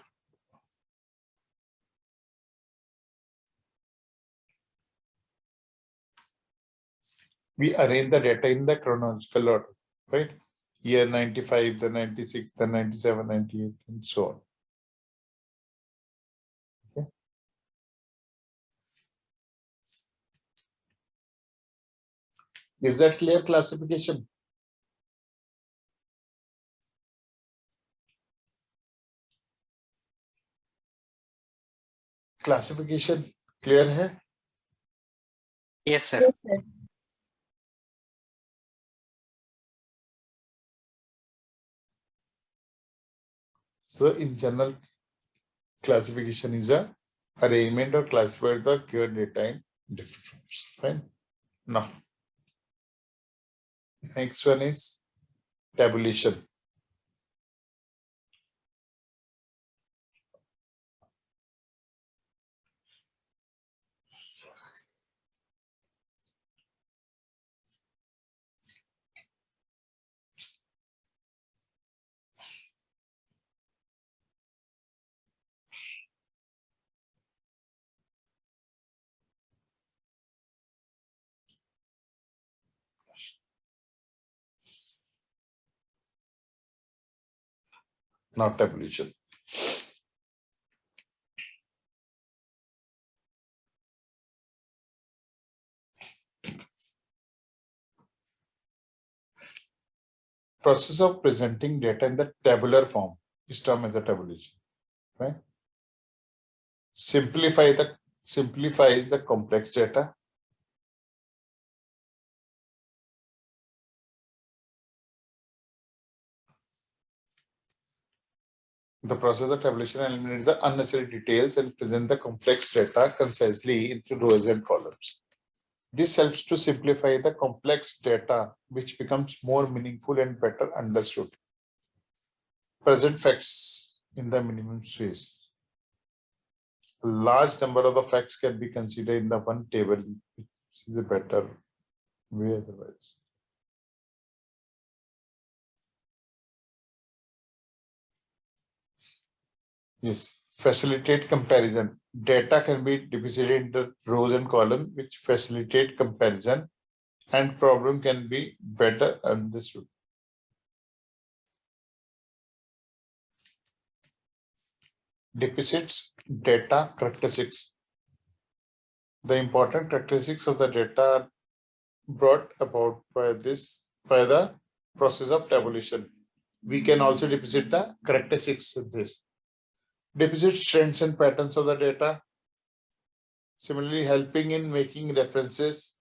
we arrange the data in the chronological order, right? Year 95, the 96, the 97, 98, and so on. Okay. Is that clear classification? Classification clear hai? Yes, sir. Yes, sir. So in general, classification is a arrangement or classify the given data in different forms. Fine. Now, next one is tabulation. Not tabulation. Process of presenting data in the tabular form is termed as a tabulation. Right? Simplifies the complex data. The process of tabulation eliminates the unnecessary details and present the complex data concisely into rows and columns. This helps to simplify the complex data, which becomes more meaningful and better understood. Present facts in the minimum space. A large number of the facts can be considered in the one table, which is a better way otherwise. Yes, facilitate comparison. Data can be deposited in the rows and columns, which facilitate comparison, and problem can be better understood. Deposits data characteristics. The important characteristics of the data are brought about by the process of tabulation. We can also deposit the characteristics of this. Deposit trends and patterns of the data. Similarly, helping in making references.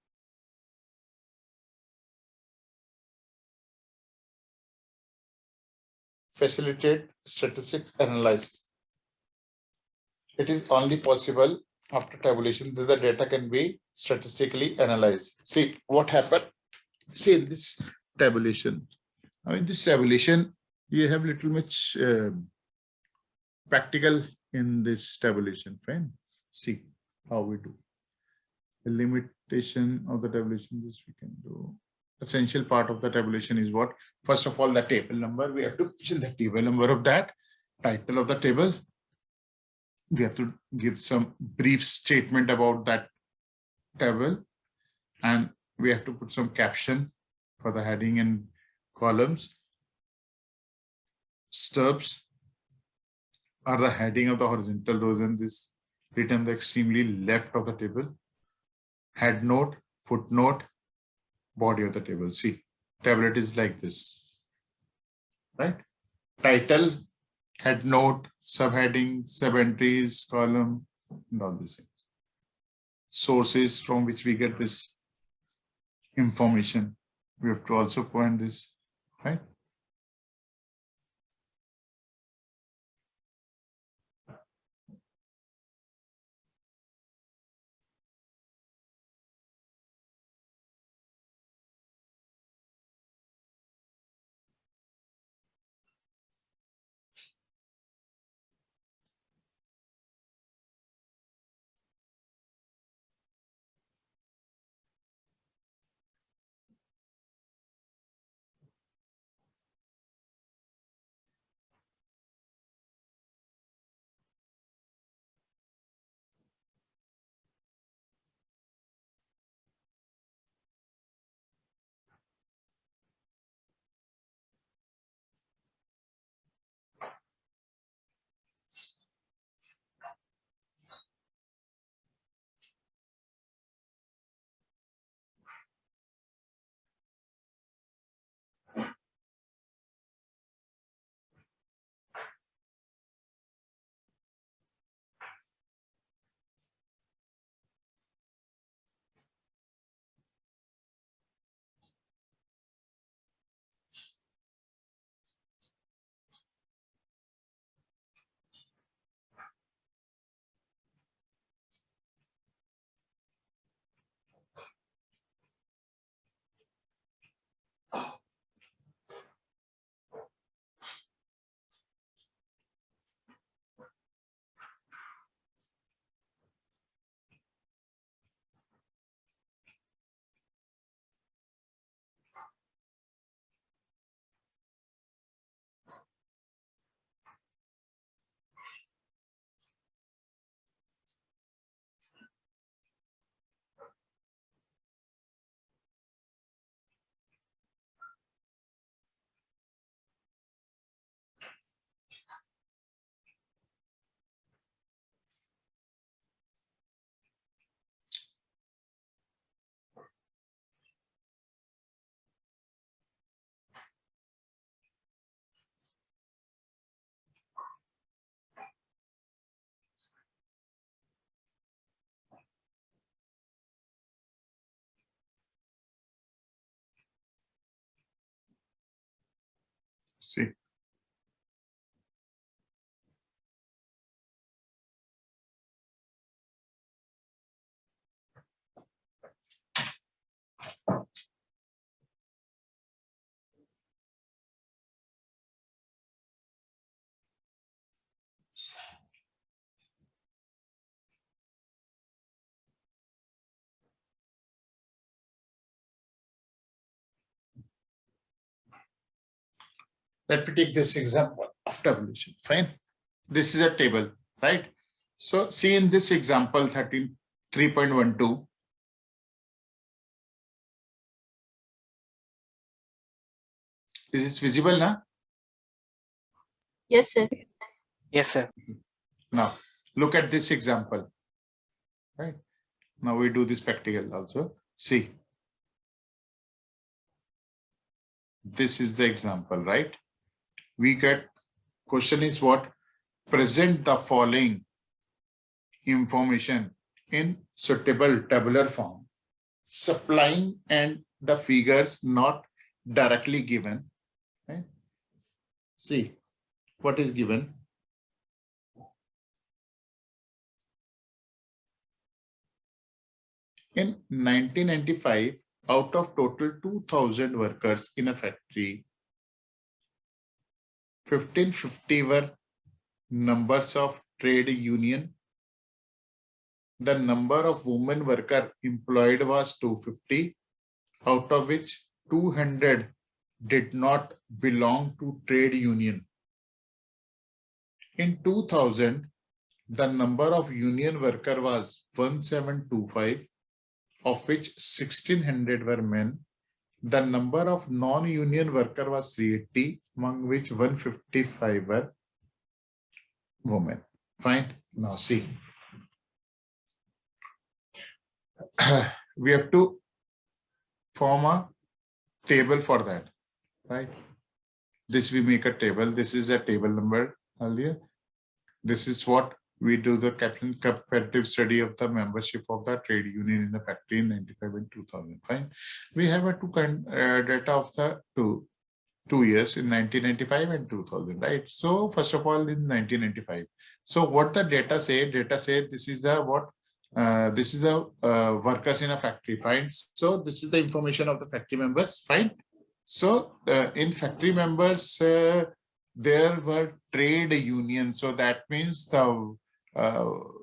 Facilitate statistics analysis. It is only possible after tabulation that the data can be statistically analyzed. See what happened. See this tabulation. I mean, this tabulation, you have little much practical in this tabulation, friend. See how we do. The limitation of the tabulation, this we can do. Essential part of the tabulation is what? First of all, the table number. We have to mention the table number of that, title of the table. We have to give some brief statement about that table, and we have to put some caption for the heading and columns. Stubs are the heading of the horizontal rows, and this written the extremely left of the table. Head note, footnote, body of the table. See, tablet is like this, right? Title, head note, subheading, sub-entries, column, and all these things. Sources from which we get this information. We have to also point this, right? See. Let me take this example of tabulation. Fine. This is a table, right? So see in this example 13.3.12. Is this visible now? Yes, sir. Yes, sir. Now look at this example. Right. Now we do this practical also. See. This is the example, right? We get question is what? Present the following information in suitable tabular form, supplying and the figures not directly given. Right? See what is given. In 1995, out of total 2,000 workers in a factory, 1,550 were members of trade union. The number of women workers employed was 250, out of which 200 did not belong to trade union. In 2000, the number of union workers was 1725, of which 1,600 were men. The number of non-union workers was 380, among which 155 were women. Fine. Now see. We have to form a table for that, right? This we make a table. This is a table number earlier. This is what we do the comparative study of the membership of the trade union in the factory in 95 and 2000. Fine. We have a two kind data of the two years in 1995 and 2000, right? So first of all, in 1995. So what the data say? Data say this is the what? This is the workers in a factory. Fine. So this is the information of the factory members. Fine. So in factory members, there were trade unions. So that means the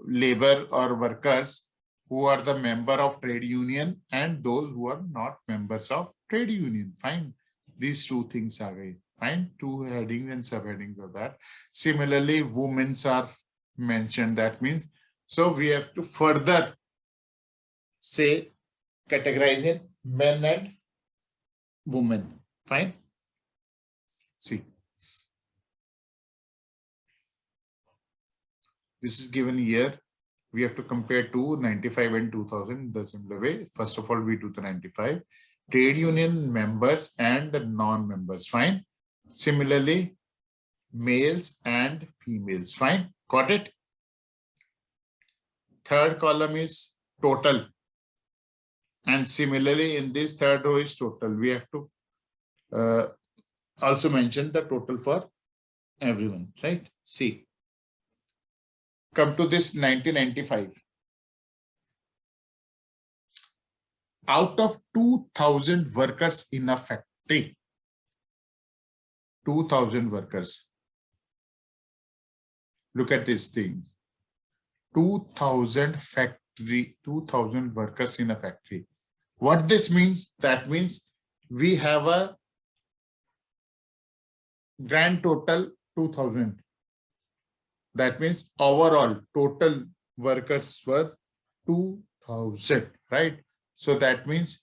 labor or workers who are the member of trade union and those who are not members of trade union. Fine. These two things are right. Fine. Two headings and subheadings of that. Similarly, women's are mentioned. That means, so we have to further say categorize in men and women. Fine. See. This is given here. We have to compare to 95 and 2000 the similar way. First of all, we do the 95. Trade union members and non-members. Fine. Similarly, males and females. Fine. Got it? Third column is total. And similarly, in this third row is total. We have to also mention the total for everyone, right? See. Come to this 1995. Out of 2,000 workers in a factory, 2,000 workers. Look at this thing. 2,000 workers in a factory. What this means? That means we have a grand total 2,000. That means overall total workers were 2,000, right? So that means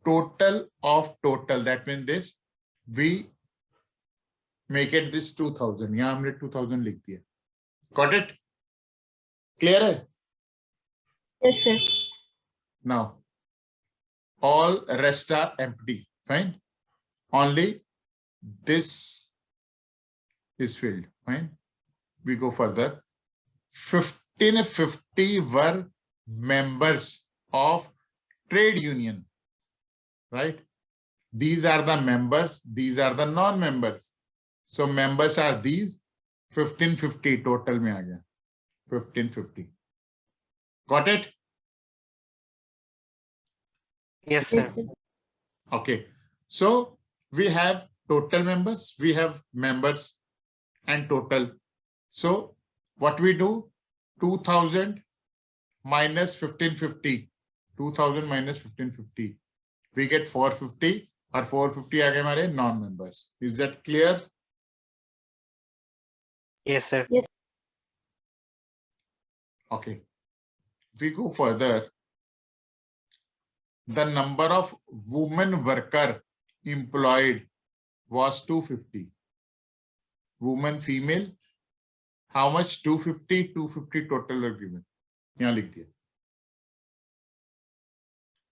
total of total. That means this we make it this 2,000. यहाँ हमने 2,000 लिख दिया. Got it? Clear? Yes, sir. Now, all rest are empty. Fine. Only this is filled. Fine. We go further. 1,550 were members of trade union, right? These are the members. These are the non-members. So members are these. 1550 total में आ गया. 1550. Got it? Yes, sir. Yes, sir. Okay. So we have total members, we have members and total. So what we do? 2000 minus 1550. 2000 minus 1550. We get 450 or 450 आ गए हमारे non-members. Is that clear? Yes, sir. Okay. We go further. The number of women worker employed was 250. Woman, female, how much? 250, 250 total are given. यहाँ लिख दिया.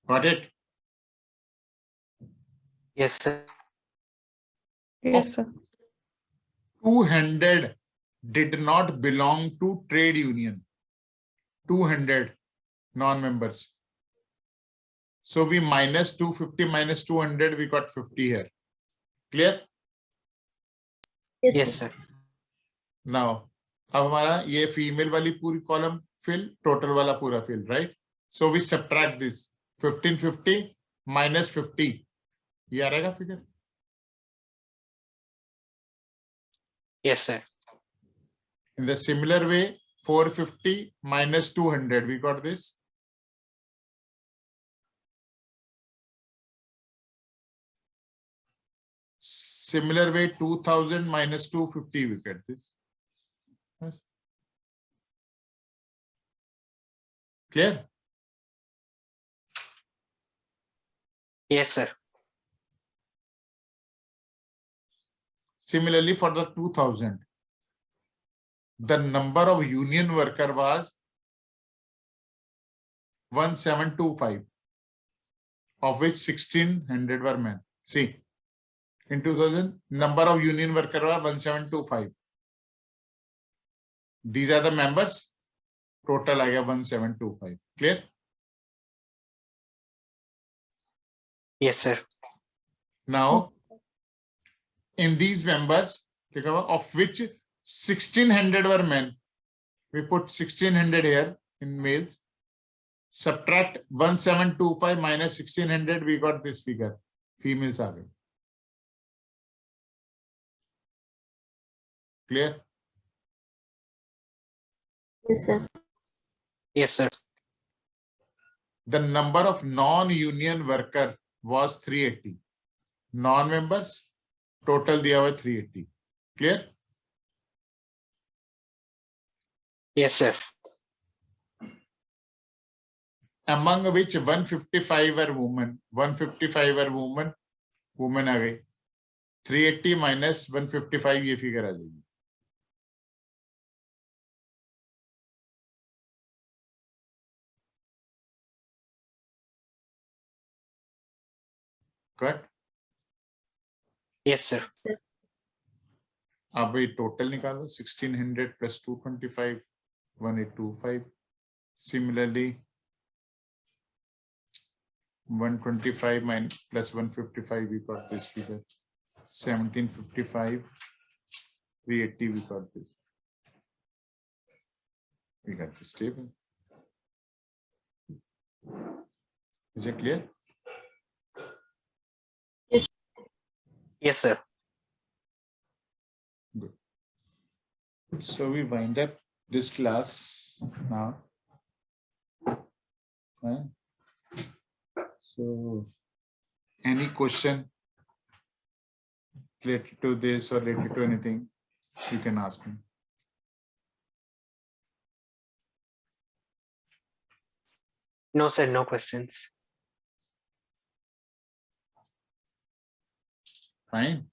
Got it? Yes, sir. Yes, sir. 200 did not belong to trade union. 200 non-members. So we minus 250 minus 200, we got 50 here. Clear? Yes, Yes, sir. sir. Now, अब हमारा ये female वाली पूरी column fill, total वाला पूरा fill, right? So we subtract this 1550 minus 50. ये आ रहेगा figure? Yes, sir. In the similar way, 450 minus 200, we got this. Similar way, 2000 minus 250, we get this. Yes. Clear? Yes, sir. Similarly, for the 2000, the number of union worker was 1725, of which 1600 were men. See, in 2000, number of union worker was 1725. These are the members. Total I have 1725. Clear? Yes, sir. Now, in these members, of which 1600 were men, we put 1600 here in males. Subtract 1725 minus 1600, we got this figure. Females are there. Clear? Yes, sir. Yes, sir. The number of non-union worker was 380. Non-members, total दिया हुआ 380. Clear? Yes, sir. Among which 155 were women. 155 were women. Women आ गई. 380 minus 155 ये figure आ जाएगी. Correct? Yes, sir. अब ये total निकालो. 1600 plus 225, 1825. Similarly, 125 minus plus 155, we got this figure. 1755, 380, we got this. We got this table. Is it clear? Yes, sir. Good. So we wind up this class now. Right? So, any question related to this or related to anything, you can ask me. No, sir. No questions. Fine.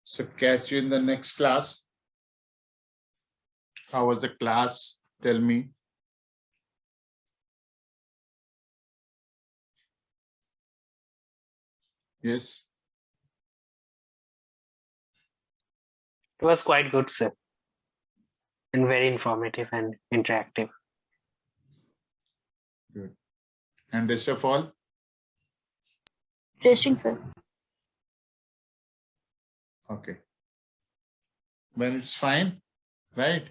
So catch you in the next class. How was the class? Tell me. Yes. It was quite good, sir. And very informative and interactive. Good. And rest of all? Interesting, sir. Okay. Then it's fine, right?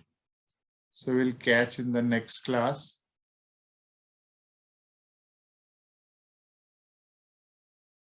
So we'll catch in the next class.